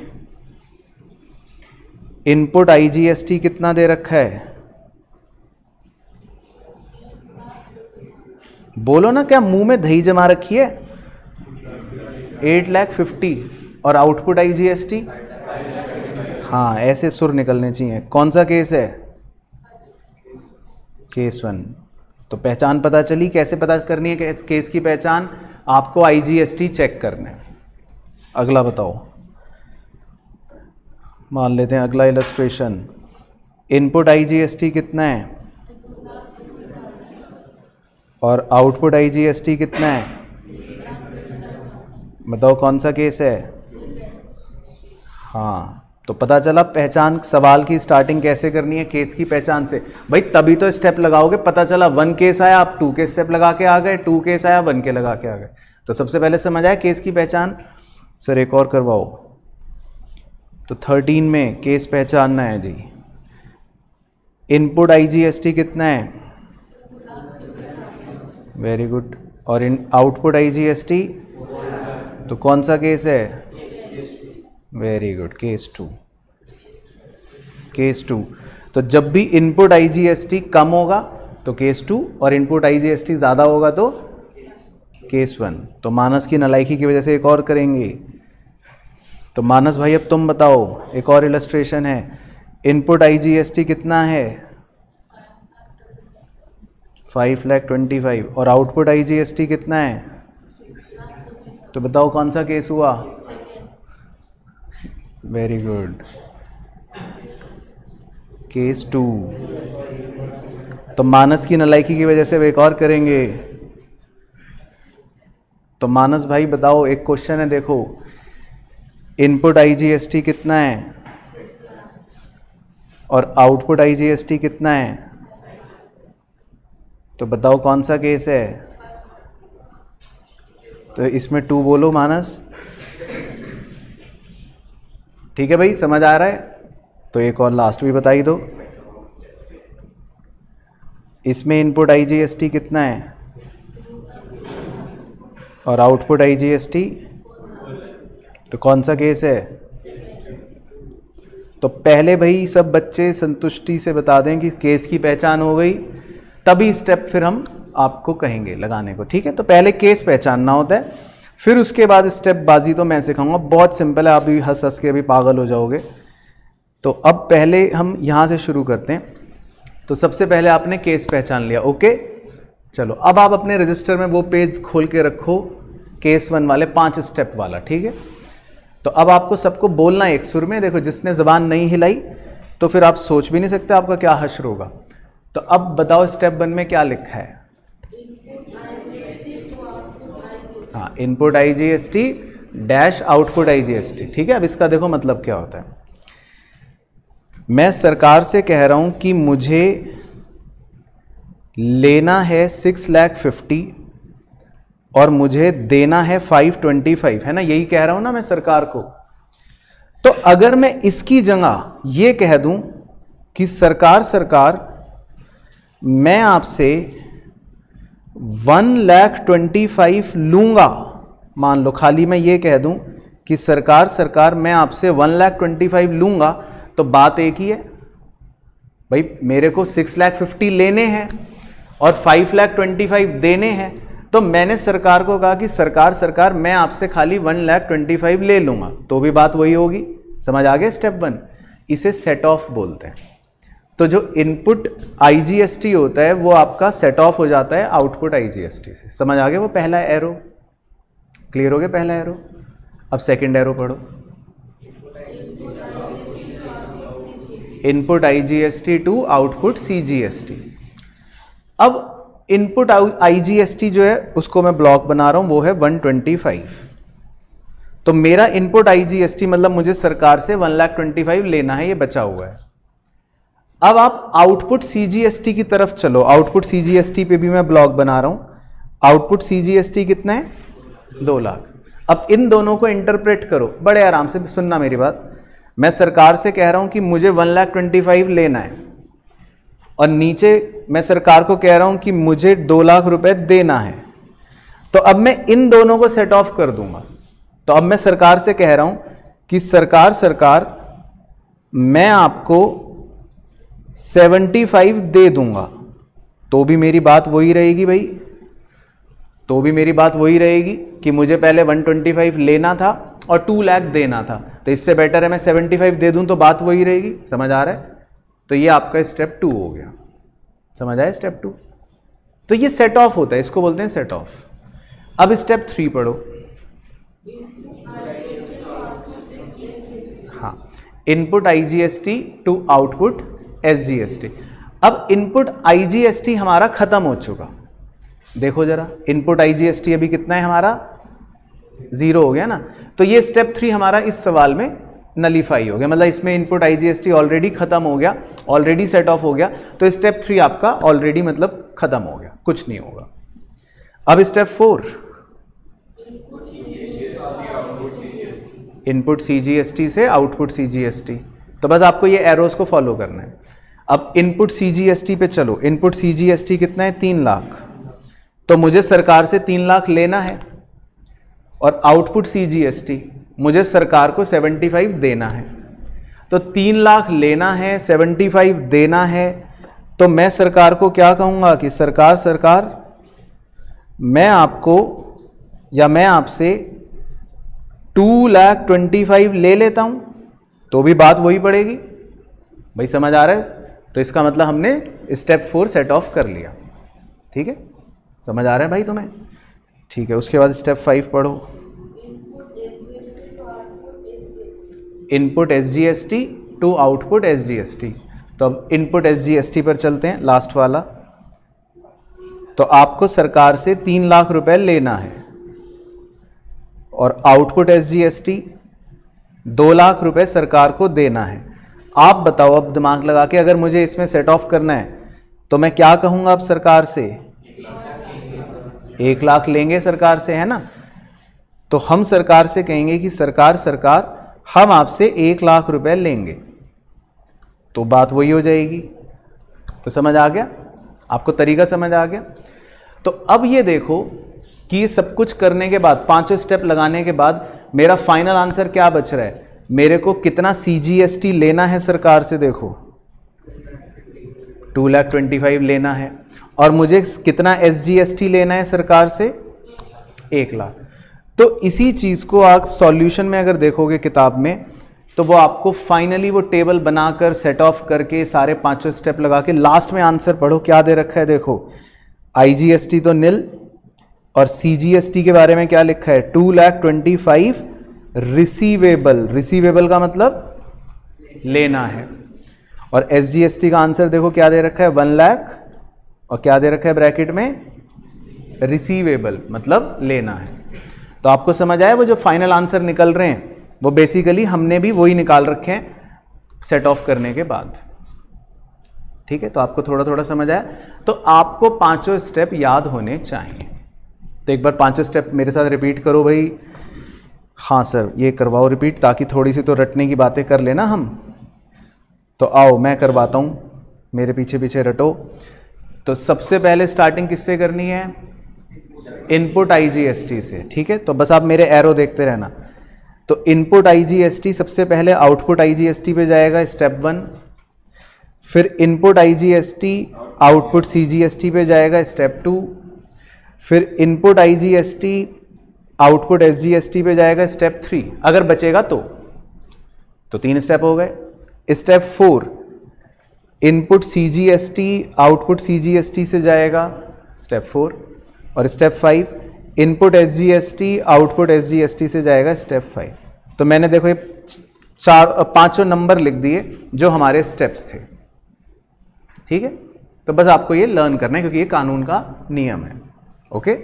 इनपुट IGST कितना दे रखा है? बोलो ना, क्या मुंह में दही जमा रखी है? 8,50,000 और आउटपुट IGST, हाँ ऐसे सुर निकलने चाहिए। कौन सा केस है? केस 1। तो पहचान पता चली। कैसे पता करनी है केस की पहचान? आपको IGST चेक करना है। अगला बताओ, मान लेते हैं अगला इलस्ट्रेशन, इनपुट IGST कितना है और आउटपुट IGST कितना है? बताओ कौन सा केस है? हाँ, तो पता चला पहचान। सवाल की स्टार्टिंग कैसे करनी है? केस की पहचान से। भाई तभी तो स्टेप लगाओगे। पता चला 1 केस आया, आप 2 के स्टेप लगा के आ गए, 2 केस आया 1 के लगा के आ गए। तो सबसे पहले समझ आया केस की पहचान। सर एक और करवाओ। तो 13 में केस पहचानना है जी। इनपुट IGST कितना है? Very good. और इन आउटपुट IGST, तो कौन सा केस है? Very good, case 2। केस 2। तो जब भी इनपुट IGST कम होगा तो केस 2, और इनपुट IGST ज़्यादा होगा तो केस 1। तो मानस की नालायकी की वजह से एक और करेंगे। तो मानस भाई अब तुम बताओ, एक और इलस्ट्रेशन है। इनपुट IGST कितना है? 5,25,000 और आउटपुट IGST कितना है? तो बताओ कौन सा केस हुआ? Very good, case 2। तो मानस की नालायकी की वजह से एक और करेंगे। तो मानस भाई बताओ, एक क्वेश्चन है देखो, इनपुट IGST कितना है और आउटपुट IGST कितना है? तो बताओ कौन सा केस है? तो इसमें 2 बोलो मानस। ठीक है भाई, समझ आ रहा है? तो एक और लास्ट भी बता ही दो। इसमें इनपुट IGST कितना है और आउटपुट IGST, तो कौन सा केस है? तो पहले भाई सब बच्चे संतुष्टि से बता दें कि केस की पहचान हो गई, तभी स्टेप फिर हम आपको कहेंगे लगाने को। ठीक है, तो पहले केस पहचानना होता है, फिर उसके बाद स्टेप बाजी तो मैं सिखाऊंगा। बहुत सिंपल है, आप भी हंस हंस के अभी पागल हो जाओगे। तो अब पहले हम यहाँ से शुरू करते हैं। तो सबसे पहले आपने केस पहचान लिया, ओके। चलो अब आप अपने रजिस्टर में वो पेज खोल के रखो, केस 1 वाले 5 स्टेप वाला। ठीक है, तो अब आपको सबको बोलना है एक सुर में। देखो जिसने जबान नहीं हिलाई तो फिर आप सोच भी नहीं सकते आपका क्या हश्र होगा। तो अब बताओ स्टेप 1 में क्या लिखा है? हाँ, input IGST dash output IGST। ठीक है, अब इसका देखो मतलब क्या होता है। मैं सरकार से कह रहा हूं कि मुझे लेना है 6,50,000 और मुझे देना है 525, है ना? यही कह रहा हूं ना मैं सरकार को। तो अगर मैं इसकी जगह ये कह दूं कि सरकार मैं आपसे 1,25,000 लूंगा, मान लो खाली मैं ये कह दूं कि सरकार मैं आपसे 1,25,000 लूंगा, तो बात एक ही है भाई, मेरे को 6,50,000 लेने हैं और 5,25,000 देने हैं। तो मैंने सरकार को कहा कि सरकार मैं आपसे खाली 1,25,000 ले लूंगा, तो भी बात वही होगी। समझ आ गया स्टेप 1? इसे सेट ऑफ बोलते हैं। तो जो इनपुट IGST होता है वो आपका सेट ऑफ हो जाता है आउटपुट IGST से। समझ आ गया? वो पहला एरो क्लियर हो गया, पहला एरो। अब सेकंड एरो पढ़ो। Input IGST to output CGST। अब इनपुट IGST जो है उसको मैं ब्लॉक बना रहा हूं, वो है 125। तो मेरा इनपुट IGST मतलब मुझे सरकार से 1,25,000 लेना है, ये बचा हुआ है। अब आप आउटपुट CGST की तरफ चलो। आउटपुट CGST पे भी मैं ब्लॉक बना रहा हूं। आउटपुट CGST कितना है? 2 लाख। अब इन दोनों को इंटरप्रेट करो, बड़े आराम से सुनना मेरी बात। मैं सरकार से कह रहा हूं कि मुझे 1,25,000 लेना है, और नीचे मैं सरकार को कह रहा हूं कि मुझे 2 लाख रुपए देना है। तो अब मैं इन दोनों को सेट ऑफ कर दूंगा। तो अब मैं सरकार से कह रहा हूं कि सरकार मैं आपको 75 दे दूंगा, तो भी मेरी बात वही रहेगी भाई, तो भी मेरी बात वही रहेगी कि मुझे पहले 125 लेना था और 2 लाख देना था। तो इससे बेटर है मैं 75 दे दूं, तो बात वही रहेगी। समझ आ रहा है? तो ये आपका स्टेप 2 हो गया। समझ आया स्टेप 2? तो ये सेट ऑफ होता है, इसको बोलते हैं सेट ऑफ। अब स्टेप 3 पढ़ो। हाँ, input IGST to output SGST। अब इनपुट IGST हमारा खत्म हो चुका। देखो जरा, इनपुट IGST अभी कितना है हमारा? 0 हो गया ना। तो ये स्टेप 3 हमारा इस सवाल में नलीफाई हो गया, मतलब इसमें इनपुट IGST ऑलरेडी खत्म हो गया, ऑलरेडी सेट ऑफ हो गया। तो स्टेप 3 आपका ऑलरेडी मतलब खत्म हो गया, कुछ नहीं होगा। अब स्टेप 4, इनपुट CGST से आउटपुट CGST। तो बस आपको ये एरोस को फॉलो करना है। अब इनपुट CGST पे चलो। इनपुट CGST कितना है? 3 लाख। तो मुझे सरकार से 3 लाख लेना है, और आउटपुट CGST मुझे सरकार को 75 देना है। तो 3 लाख लेना है, 75 देना है। तो मैं सरकार को क्या कहूंगा कि सरकार मैं आपको या मैं आपसे 2,25,000 ले लेता हूं, तो भी बात वही पड़ेगी भाई। समझ आ रहा है? तो इसका मतलब हमने स्टेप 4 सेट ऑफ कर लिया। ठीक है, समझ आ रहा है भाई तुम्हें? ठीक है, उसके बाद स्टेप 5 पढ़ो। Input SGST to output SGST। तो अब इनपुट SGST पर चलते हैं, लास्ट वाला। तो आपको सरकार से 3 लाख रुपए लेना है, और आउटपुट SGST 2 लाख रुपए सरकार को देना है। आप बताओ अब दिमाग लगा के, अगर मुझे इसमें सेट ऑफ करना है तो मैं क्या कहूंगा अब सरकार से? 1 लाख लेंगे सरकार से, है ना? तो हम सरकार से कहेंगे कि सरकार हम आपसे 1 लाख रुपए लेंगे, तो बात वही हो जाएगी। तो समझ आ गया आपको? तरीका समझ आ गया? तो अब ये देखो कि ये सब कुछ करने के बाद, 5 स्टेप लगाने के बाद मेरा फाइनल आंसर क्या बच रहा है? मेरे को कितना CGST लेना है सरकार से? देखो 2,25,000 लेना है, और मुझे कितना SGST लेना है सरकार से? 1 लाख। तो इसी चीज को आप सॉल्यूशन में अगर देखोगे किताब में, तो वो आपको फाइनली वो टेबल बनाकर सेट ऑफ करके सारे 5 स्टेप लगा के लास्ट में आंसर पढ़ो क्या दे रखा है। देखो IGST तो निल, और CGST के बारे में क्या लिखा है? 2,25,000 रिसीवेबल का मतलब लेना है। और SGST का आंसर देखो क्या दे रखा है? 1 लाख, और क्या दे रखा है ब्रैकेट में? रिसीवेबल मतलब लेना है। तो आपको समझ आया? वो जो फाइनल आंसर निकल रहे हैं वो बेसिकली हमने भी वही निकाल रखे हैं सेट ऑफ करने के बाद। ठीक है, तो आपको थोड़ा थोड़ा समझ आया? तो आपको 5 स्टेप याद होने चाहिए। तो एक बार 5 स्टेप मेरे साथ रिपीट करो भाई। हाँ सर, ये करवाओ रिपीट, ताकि थोड़ी सी तो रटने की बातें कर लेना हम। तो आओ मैं करवाता हूँ, मेरे पीछे पीछे रटो। तो सबसे पहले स्टार्टिंग किससे करनी है? इनपुट IGST से। ठीक है, तो बस आप मेरे एरो देखते रहना। तो इनपुट IGST सबसे पहले आउटपुट IGST पे जाएगा, स्टेप 1। फिर इनपुट IGST आउटपुट CGST पे जाएगा, स्टेप 2। फिर इनपुट IGST आउटपुट SGST पे जाएगा स्टेप 3, अगर बचेगा तो 3 स्टेप हो गए। Step 4 input CGST output CGST से जाएगा स्टेप 4, और step 5 input SGST output SGST से जाएगा स्टेप 5। तो मैंने देखो ये 5 नंबर लिख दिए जो हमारे स्टेप्स थे, ठीक है। तो बस आपको ये लर्न करना है क्योंकि ये कानून का नियम है, ओके।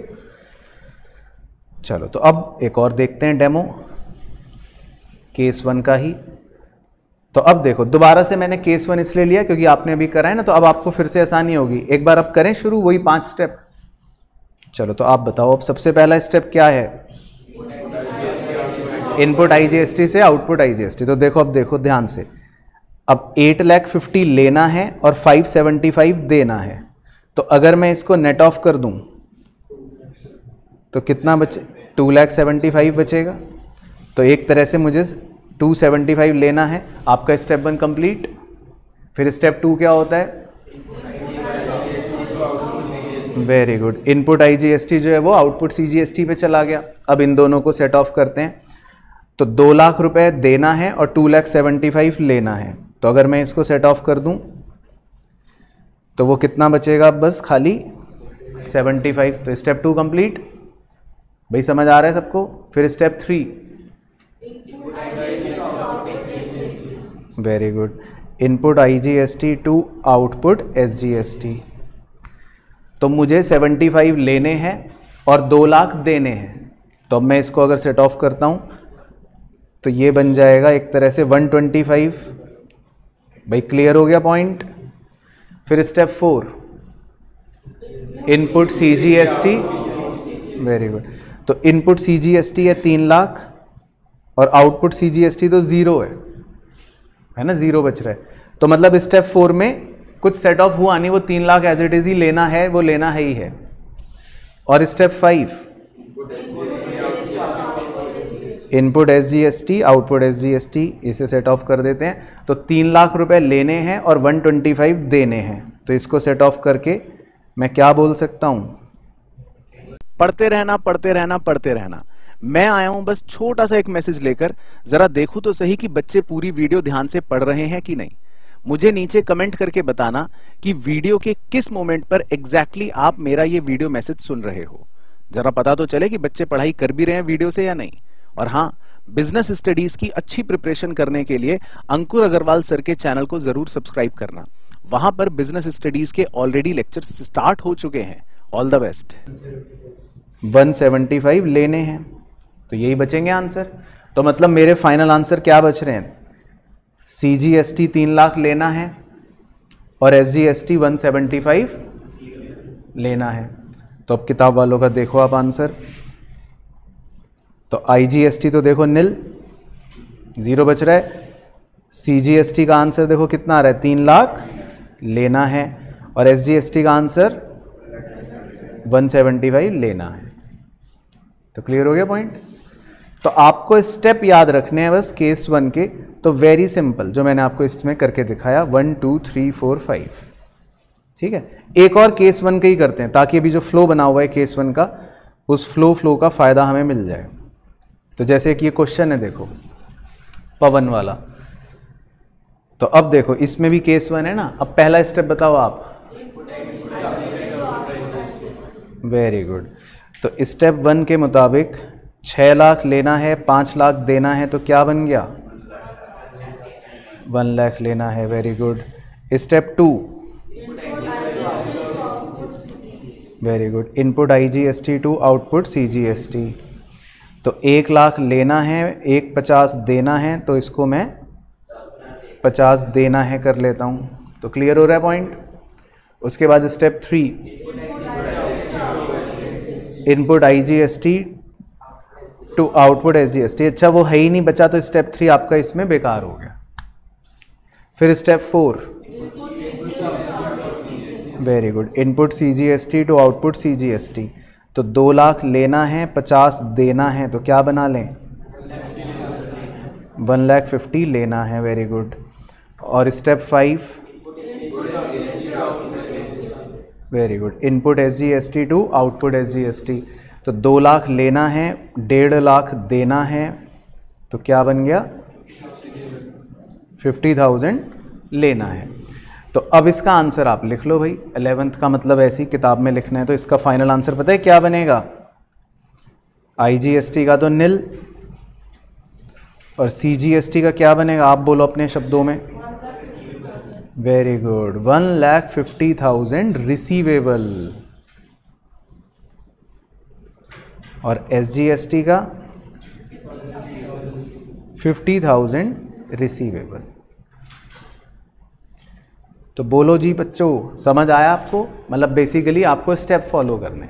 चलो तो अब एक और देखते हैं डेमो केस 1 का ही। तो अब देखो दोबारा से मैंने केस 1 इसलिए लिया क्योंकि आपने अभी करा है ना, तो अब आपको फिर से आसानी होगी। एक बार अब करें शुरू, वही 5 स्टेप। चलो तो आप बताओ अब सबसे पहला स्टेप क्या है? इनपुट IGST से आउटपुट IGST। तो देखो अब देखो ध्यान से, अब 8,50,000 लेना है और 575 देना है। तो अगर मैं इसको नेट ऑफ कर दूं तो कितना बचे? 2,75,000 बचेगा। तो एक तरह से मुझे 275 लेना है। आपका स्टेप 1 कंप्लीट। फिर स्टेप 2 क्या होता है? वेरी गुड, इनपुट IGST जो है वो आउटपुट CGST पे चला गया। अब इन दोनों को सेट ऑफ करते हैं। तो 2 लाख रुपए देना है और 2,75,000 लेना है। तो अगर मैं इसको सेट ऑफ कर दूं तो वो कितना बचेगा? बस खाली 75। तो स्टेप 2 कंप्लीट। भाई समझ आ रहा है सबको? फिर step 3, very good, input IGST to output SGST। तो मुझे 75 लेने हैं और 2 लाख देने हैं। तो अब मैं इसको अगर सेट ऑफ करता हूं तो ये बन जाएगा एक तरह से 125। भाई क्लियर हो गया पॉइंट? फिर step 4, input CGST, very good. तो इनपुट CGST है 3 लाख और आउटपुट CGST तो 0 है ना, 0 बच रहा है। तो मतलब स्टेप 4 में कुछ सेट ऑफ हुआ नहीं, वो 3 लाख एज इट इज ही लेना है, वो लेना है ही है। और step 5, input SGST output SGST, इसे सेट ऑफ कर देते हैं। तो 3 लाख रुपए लेने हैं और 125 देने हैं। तो इसको सेट ऑफ करके मैं क्या बोल सकता हूं? पढ़ते रहना, पढ़ते रहना, पढ़ते रहना। मैं आया हूं बस छोटा सा एक मैसेज लेकर। जरा देखूं तो सही कि बच्चे पूरी वीडियो ध्यान से पढ़ रहे हैं कि नहीं। मुझे नीचे कमेंट करके बताना कि वीडियो के किस मोमेंट पर एग्जैक्टली आप मेरा ये वीडियो मैसेज सुन रहे हो। जरा पता तो चले कि बच्चे पढ़ाई कर भी रहे हैं वीडियो से या नहीं। और हाँ, बिजनेस स्टडीज की अच्छी प्रिपरेशन करने के लिए अंकुर अग्रवाल सर के चैनल को जरूर सब्सक्राइब करना। वहां पर बिजनेस स्टडीज के ऑलरेडी लेक्चर स्टार्ट हो चुके हैं। All the best. 175 लेने हैं तो यही बचेंगे आंसर। तो मतलब मेरे फाइनल आंसर क्या बच रहे हैं? CGST 3 लाख लेना है और SGST 175 लेना है। तो अब किताब वालों का देखो आप आंसर। तो IGST तो देखो निल, 0 बच रहा है। CGST का आंसर देखो कितना आ रहा है? 3 लाख लेना है और SGST का आंसर 175 लेना है। तो क्लियर हो गया पॉइंट? तो आपको स्टेप याद रखने हैं बस केस 1 के। तो वेरी सिंपल, जो मैंने आपको इसमें करके दिखाया 1 2 3 4 5, ठीक है। एक और केस 1 का ही करते हैं ताकि अभी जो फ्लो बना हुआ है केस 1 का, उस फ्लो का फायदा हमें मिल जाए। तो जैसे कि ये क्वेश्चन है देखो पवन वाला, तो अब देखो इसमें भी केस 1 है ना। अब पहला स्टेप बताओ आप। Very good. तो स्टेप 1 के मुताबिक 6 लाख लेना है, 5 लाख देना है, तो क्या बन गया? 1 लाख लेना है। Very good. Step 2, very good, input IGST to output CGST। तो 1 लाख लेना है, 150 देना है, तो इसको मैं 50 देना है कर लेता हूँ। तो क्लियर हो रहा है पॉइंट? उसके बाद step 3, input IGST to output SGST। अच्छा वो है ही नहीं बचा, तो स्टेप 3 आपका इसमें बेकार हो गया। फिर step 4, very good, input CGST to output CGST। तो 2 लाख लेना है, 50 देना है, तो क्या बना लें? 1,50,000 लेना है। Very good. और step 5, very good. Input SGST to output SGST, तो 2 लाख लेना है, 1.5 लाख देना है, तो क्या बन गया 50,000 लेना है। तो अब इसका आंसर आप लिख लो भाई, 11th का मतलब ऐसी किताब में लिखना है। तो इसका फाइनल आंसर पता है क्या बनेगा? IGST का तो निल, और CGST का क्या बनेगा आप बोलो अपने शब्दों में? Very good, 1,50,000 receivable. और SGST का 50,000 रिसीवेबल। तो बोलो जी बच्चों, समझ आया आपको? मतलब बेसिकली आपको स्टेप फॉलो करने।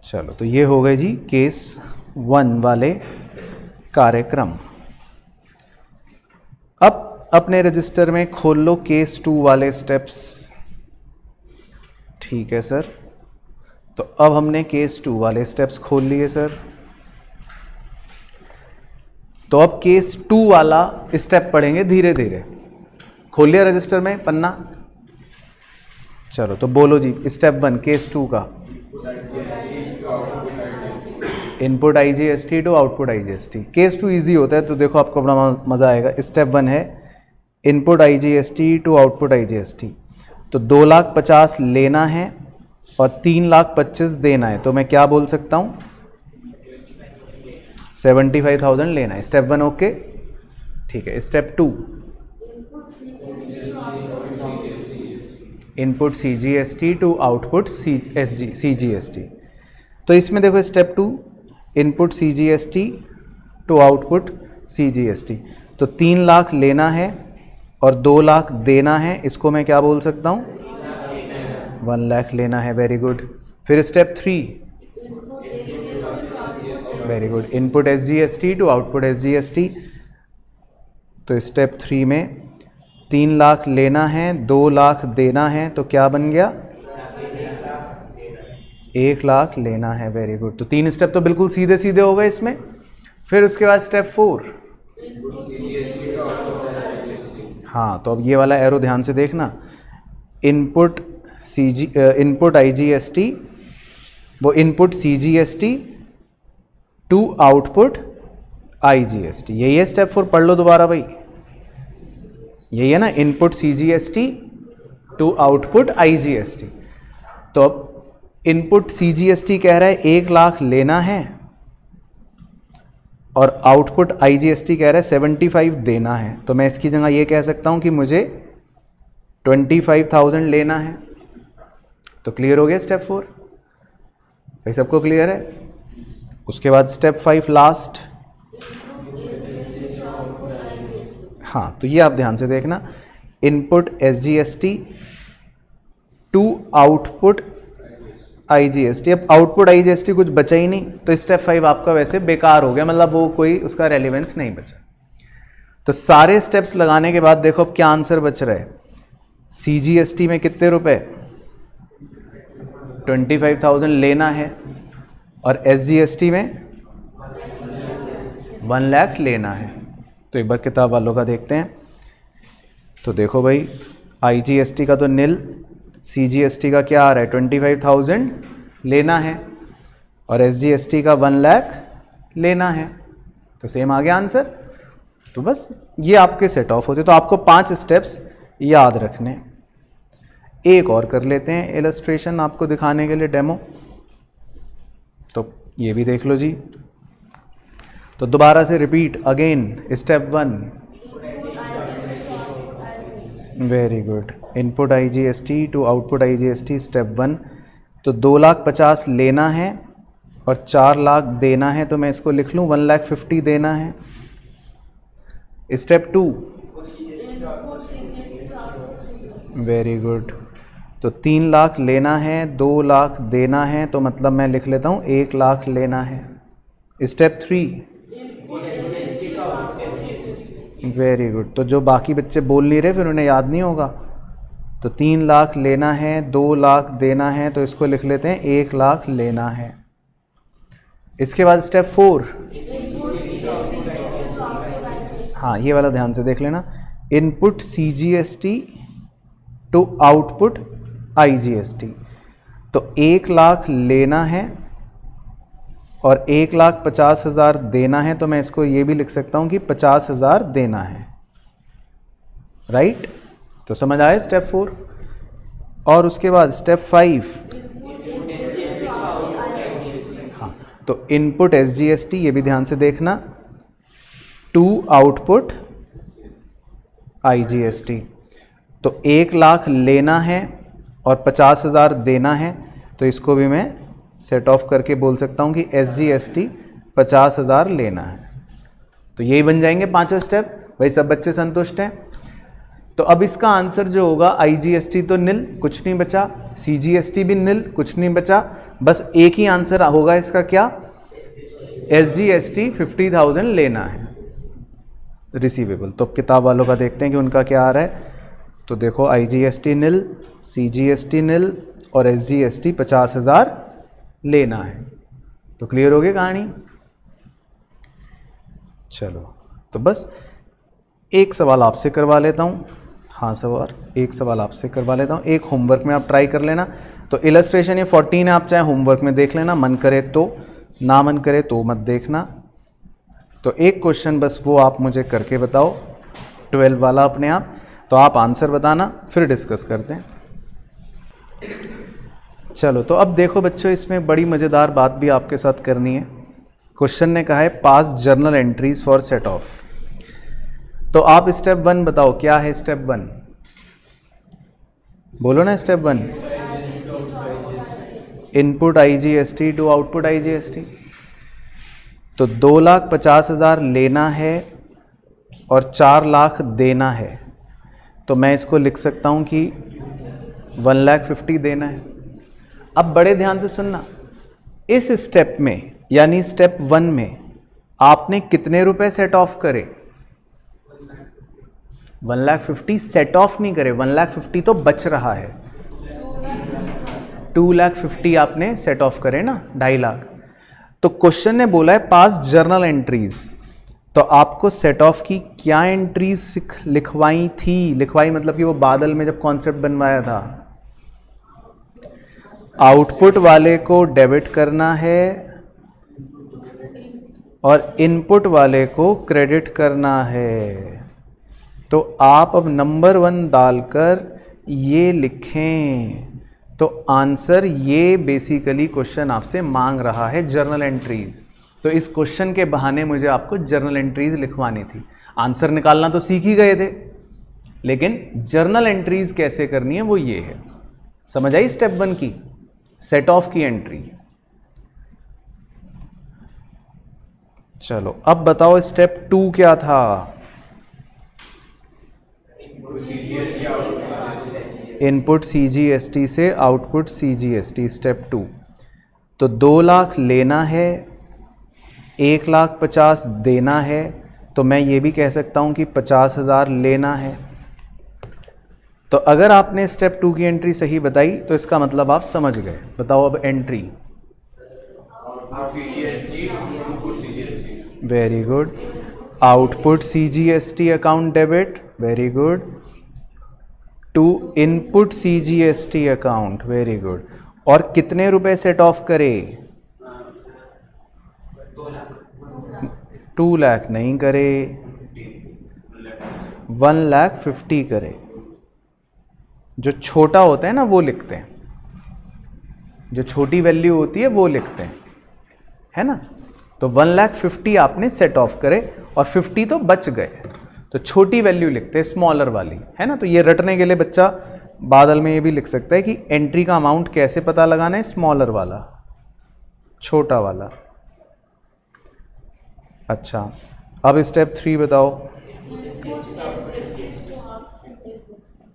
चलो, तो ये हो गए जी केस 1 वाले कार्यक्रम। अब अपने रजिस्टर में खोल लो केस 2 वाले स्टेप्स। ठीक है सर, तो अब हमने केस 2 वाले स्टेप्स खोल लिए सर। तो अब केस 2 वाला स्टेप पढ़ेंगे धीरे धीरे। खोल लिया रजिस्टर में पन्ना? चलो, तो बोलो जी स्टेप 1 केस 2 का। Input IGST to output IGST। Case 2 easy होता है, तो देखो आपको बड़ा मज़ा आएगा। स्टेप 1 है input IGST to output IGST। तो 2,50,000 लेना है और 3,25,000 देना है, तो मैं क्या बोल सकता हूँ? 75,000 लेना है। स्टेप 1 ओके, ठीक है। Step 2 input CGST to output CGST। तो इसमें देखो step 2 input CGST to output CGST। तो 3 लाख लेना है और 2 लाख देना है, इसको मैं क्या बोल सकता हूँ? 1 लाख लेना है। Very good. फिर step 3 very good input SGST to output SGST। तो स्टेप 3 में 3 लाख लेना है, 2 लाख देना है, तो क्या बन गया? 1 लाख लेना है। Very good. तो 3 स्टेप तो बिल्कुल सीधे सीधे हो गए इसमें। फिर उसके बाद स्टेप 4, हाँ, तो अब ये वाला एरो ध्यान से देखना। इनपुट IGST, वो input CGST to output IGST। यही है स्टेप 4, पढ़ लो दोबारा भाई। यही है ना, input CGST to output IGST। तो अब इनपुट CGST कह रहा है 1 लाख लेना है और आउटपुट IGST कह रहा है 75 देना है। तो मैं इसकी जगह ये कह सकता हूं कि मुझे 25,000 लेना है। तो क्लियर हो गया स्टेप 4 भाई, सबको क्लियर है? उसके बाद स्टेप 5 लास्ट। हाँ, तो ये आप ध्यान से देखना, input SGST to output IGST। अब आउटपुट IGST कुछ बचा ही नहीं, तो स्टेप 5 आपका वैसे बेकार हो गया, मतलब वो कोई उसका रेलिवेंस नहीं बचा। तो सारे स्टेप्स लगाने के बाद देखो अब क्या आंसर बच रहा है। CGST में कितने रुपए? 25,000 लेना है और SGST में 1 लाख लेना है। तो एक बार किताब वालों का देखते हैं। तो देखो भाई, IGST का तो निल, CGST का क्या आ रहा है? 25,000 लेना है और SGST का 1 लाख लेना है। तो सेम आ गया आंसर। तो बस ये आपके सेट ऑफ होते। तो आपको 5 स्टेप्स याद रखने। एक और कर लेते हैं इलस्ट्रेशन आपको दिखाने के लिए, डेमो। तो ये भी देख लो जी। तो दोबारा से repeat again. Step 1 very good input IGST to output IGST। Step 1 तो 2,50,000 लेना है और 4 लाख देना है, तो मैं इसको लिख लूँ 1,50,000 देना है। स्टेप 2 वेरी गुड, तो 3 लाख लेना है, 2 लाख देना है, तो मतलब मैं लिख लेता हूँ 1 लाख लेना है। स्टेप 3 वेरी गुड, तो जो बाकी बच्चे बोल नहीं रहे फिर उन्हें याद नहीं होगा। तो 3 लाख लेना है, 2 लाख देना है, तो इसको लिख लेते हैं 1 लाख लेना है। इसके बाद स्टेप 4, हाँ ये वाला ध्यान से देख लेना। Input CGST to output IGST। तो 1 लाख लेना है और 1,50,000 देना है, तो मैं इसको ये भी लिख सकता हूं कि 50,000 देना है, राइट। तो समझ आए स्टेप 4। और उसके बाद स्टेप 5, हाँ, तो इनपुट SGST, ये भी ध्यान से देखना, टू आउटपुट IGST। तो 1 लाख लेना है और 50,000 देना है, तो इसको भी मैं सेट ऑफ करके बोल सकता हूं कि SGST 50,000 लेना है। तो यही बन जाएंगे पांचों स्टेप। भाई सब बच्चे संतुष्ट हैं? तो अब इसका आंसर जो होगा, IGST तो निल, कुछ नहीं बचा, CGST भी निल, कुछ नहीं बचा, बस एक ही आंसर होगा इसका, क्या? SGST 50,000 लेना है रिसीवेबल। तो किताब वालों का देखते हैं कि उनका क्या आ रहा है। तो देखो IGST निल, CGST निल और SGST 50,000 लेना है। तो क्लियर हो गई कहानी? चलो, तो बस एक सवाल आपसे करवा लेता हूँ। हाँ सवाल, एक सवाल आपसे करवा लेता हूँ, एक होमवर्क में आप ट्राई कर लेना। तो इलस्ट्रेशन ये 14 है, आप चाहे होमवर्क में देख लेना, मन करे तो, ना मन करे तो मत देखना। तो एक क्वेश्चन बस वो आप मुझे करके बताओ, 12 वाला अपने आप, तो आप आंसर बताना, फिर डिस्कस करते हैं। चलो, तो अब देखो बच्चों, इसमें बड़ी मज़ेदार बात भी आपके साथ करनी है। क्वेश्चन ने कहा है पास journal entries for set of. तो आप स्टेप 1 बताओ, क्या है स्टेप 1? बोलो ना step 1। Input IGST to output IGST। तो 2,50,000 लेना है और 4 लाख देना है, तो मैं इसको लिख सकता हूं कि 1,50,000 देना है। अब बड़े ध्यान से सुनना, इस स्टेप में यानी स्टेप 1 में आपने कितने रुपए सेट ऑफ करे? 1,50,000 सेट ऑफ नहीं करे, 1,50,000 तो बच रहा है, 2,50,000 आपने सेट ऑफ करे ना, 2.5 लाख। तो क्वेश्चन ने बोला है पास जर्नल एंट्रीज, तो आपको सेट ऑफ की क्या एंट्रीज लिखवाई थी? लिखवाई मतलब कि वो बादल में जब कॉन्सेप्ट बनवाया था, आउटपुट वाले को डेबिट करना है और इनपुट वाले को क्रेडिट करना है। तो आप अब नंबर 1 डालकर ये लिखें। तो आंसर ये बेसिकली क्वेश्चन आपसे मांग रहा है, जर्नल एंट्रीज। तो इस क्वेश्चन के बहाने मुझे आपको जर्नल एंट्रीज लिखवानी थी। आंसर निकालना तो सीख ही गए थे, लेकिन जर्नल एंट्रीज कैसे करनी है वो ये है। समझ आई स्टेप 1 की, सेट ऑफ की एंट्री। चलो अब बताओ स्टेप 2 क्या था? इनपुट CGST से आउटपुट CGST, स्टेप 2। तो 2 लाख लेना है, 1,50,000 देना है, तो मैं ये भी कह सकता हूं कि 50,000 लेना है। तो अगर आपने स्टेप 2 की एंट्री सही बताई तो इसका मतलब आप समझ गए। बताओ अब entry. Very good. Output CGST account debit, very good, to input CGST account, very good. और कितने रुपए सेट ऑफ करे? 2 लाख नहीं करे, 1,50,000 करे। जो छोटा होता है ना वो लिखते हैं, जो छोटी वैल्यू होती है वो लिखते हैं, है ना। तो 1,50,000 आपने सेट ऑफ करे और 50 तो बच गए, तो छोटी वैल्यू लिखते हैं, स्मॉलर वाली, है ना। तो ये रटने के लिए बच्चा बादल में ये भी लिख सकता है कि एंट्री का अमाउंट कैसे पता लगाना है, स्मॉलर वाला, छोटा वाला। अच्छा, अब स्टेप 3 बताओ।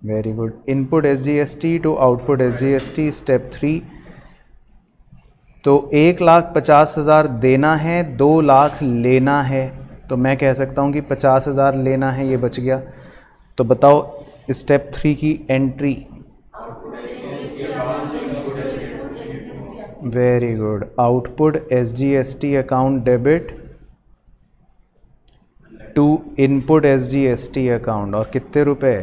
Very good. Input SGST to output SGST, step 3। तो 1,50,000 देना है, 2 लाख लेना है, तो मैं कह सकता हूं कि 50,000 लेना है, ये बच गया। तो बताओ स्टेप 3 की entry. Very good. Output SGST account debit to input SGST account, और कितने रुपए?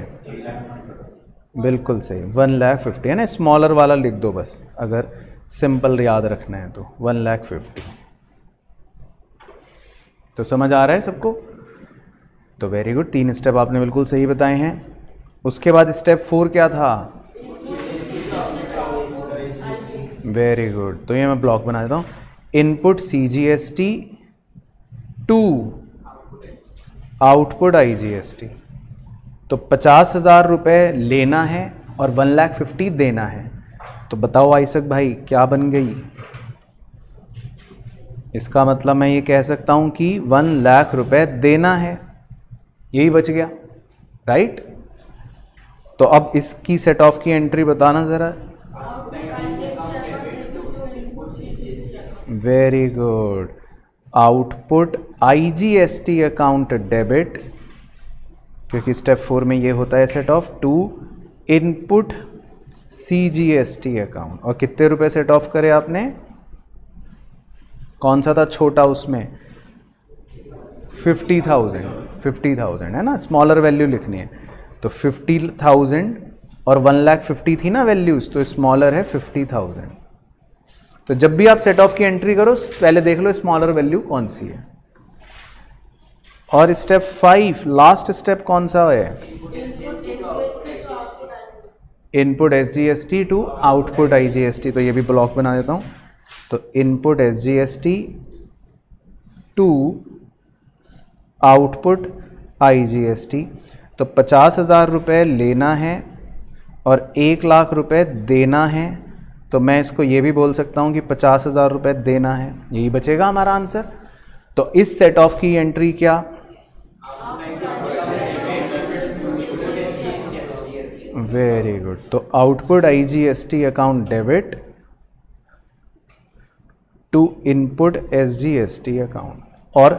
बिल्कुल सही, 1,50,000 है ना, स्मॉलर वाला लिख दो बस, अगर सिंपल याद रखना है तो 1,50,000। तो समझ आ रहा है सबको? तो वेरी गुड, 3 स्टेप आपने बिल्कुल सही बताए हैं। उसके बाद स्टेप 4 क्या था? वेरी गुड, तो ये मैं ब्लॉक बना देता हूँ, input CGST to output IGST। तो 50,000 रुपये लेना है और 1,50,000 देना है। तो बताओ आइसक भाई क्या बन गई? इसका मतलब मैं ये कह सकता हूँ कि 1,00,000 रुपये देना है, यही बच गया, राइट? तो अब इसकी सेट ऑफ की एंट्री बताना ज़रा। Very good, output IGST account debit, क्योंकि स्टेप 4 में ये होता है set off, to input CGST account. और कितने रुपए सेट ऑफ करे आपने? कौन सा था छोटा उसमें? 50,000 है ना, स्मॉलर वैल्यू लिखनी है। तो 50,000 और 1,50,000 थी ना वैल्यूज, तो स्मॉलर है 50,000। तो जब भी आप सेट ऑफ की एंट्री करो पहले देख लो स्मॉलर वैल्यू कौन सी है। और स्टेप 5 लास्ट स्टेप कौन सा है? Input SGST to output IGST। तो ये भी ब्लॉक बना देता हूं। तो input SGST to output IGST। तो 50,000 रुपये लेना है और 1,00,000 रुपये देना है। तो मैं इसको ये भी बोल सकता हूँ कि 50,000 रुपये देना है, यही बचेगा हमारा आंसर। तो इस सेट ऑफ की एंट्री क्या? वेरी गुड, तो output IGST account debit to input SGST account. और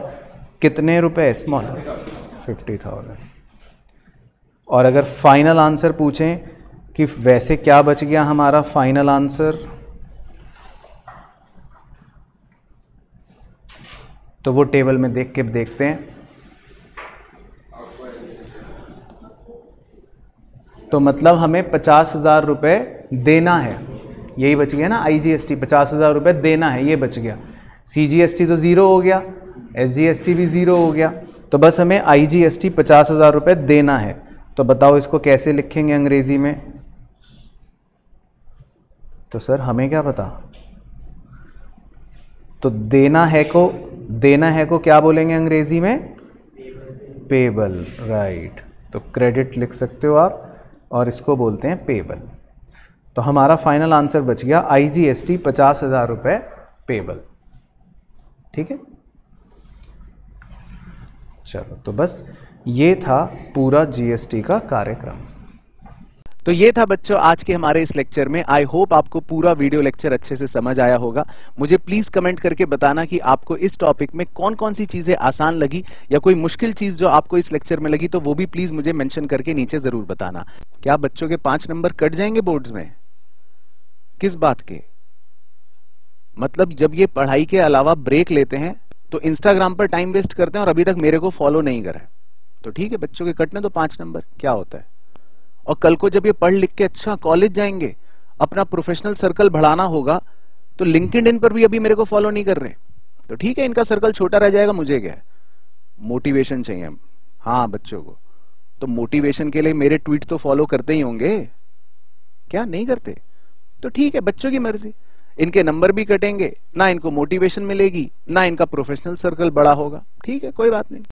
कितने रुपए? स्मॉल 50,000। और अगर फाइनल आंसर पूछें कि वैसे क्या बच गया हमारा फाइनल आंसर, तो वो टेबल में देख के देखते हैं। तो मतलब हमें 50,000 रुपये देना है, यही बच गया ना। IGST 50,000 रुपये देना है, ये बच गया। CGST तो ज़ीरो हो गया, SGST भी ज़ीरो हो गया। तो बस हमें IGST 50,000 रुपये देना है। तो बताओ इसको कैसे लिखेंगे अंग्रेजी में? तो सर हमें क्या पता। तो देना है को क्या बोलेंगे अंग्रेजी में? Payable, right. तो क्रेडिट लिख सकते हो आप और इसको बोलते हैं पेबल। तो हमारा फाइनल आंसर बच गया IGST 50,000 रुपये पेबल। ठीक है, चलो तो बस ये था पूरा GST का कार्यक्रम। तो ये था बच्चों आज के हमारे इस लेक्चर में। आई होप आपको पूरा वीडियो लेक्चर अच्छे से समझ आया होगा। मुझे प्लीज कमेंट करके बताना कि आपको इस टॉपिक में कौन कौन सी चीजें आसान लगी या कोई मुश्किल चीज जो आपको इस लेक्चर में लगी, तो वो भी प्लीज मुझे मेंशन करके नीचे जरूर बताना। क्या बच्चों के 5 नंबर कट जाएंगे बोर्ड्स में? किस बात के? मतलब जब ये पढ़ाई के अलावा ब्रेक लेते हैं तो इंस्टाग्राम पर टाइम वेस्ट करते हैं और अभी तक मेरे को फॉलो नहीं करा है। तो ठीक है, बच्चों के कटने तो 5 नंबर, क्या होता है। और कल को जब ये पढ़ लिख के अच्छा कॉलेज जाएंगे, अपना प्रोफेशनल सर्कल बढ़ाना होगा, तो लिंक्डइन पर भी अभी मेरे को फॉलो नहीं कर रहे, तो ठीक है, इनका सर्कल छोटा रह जाएगा। मुझे क्या है, मोटिवेशन चाहिए। हाँ बच्चों को तो मोटिवेशन के लिए मेरे ट्वीट तो फॉलो करते ही होंगे, क्या नहीं करते? तो ठीक है, बच्चों की मर्जी। इनके नंबर भी कटेंगे, ना इनको मोटिवेशन मिलेगी, ना इनका प्रोफेशनल सर्कल बड़ा होगा। ठीक है, कोई बात नहीं।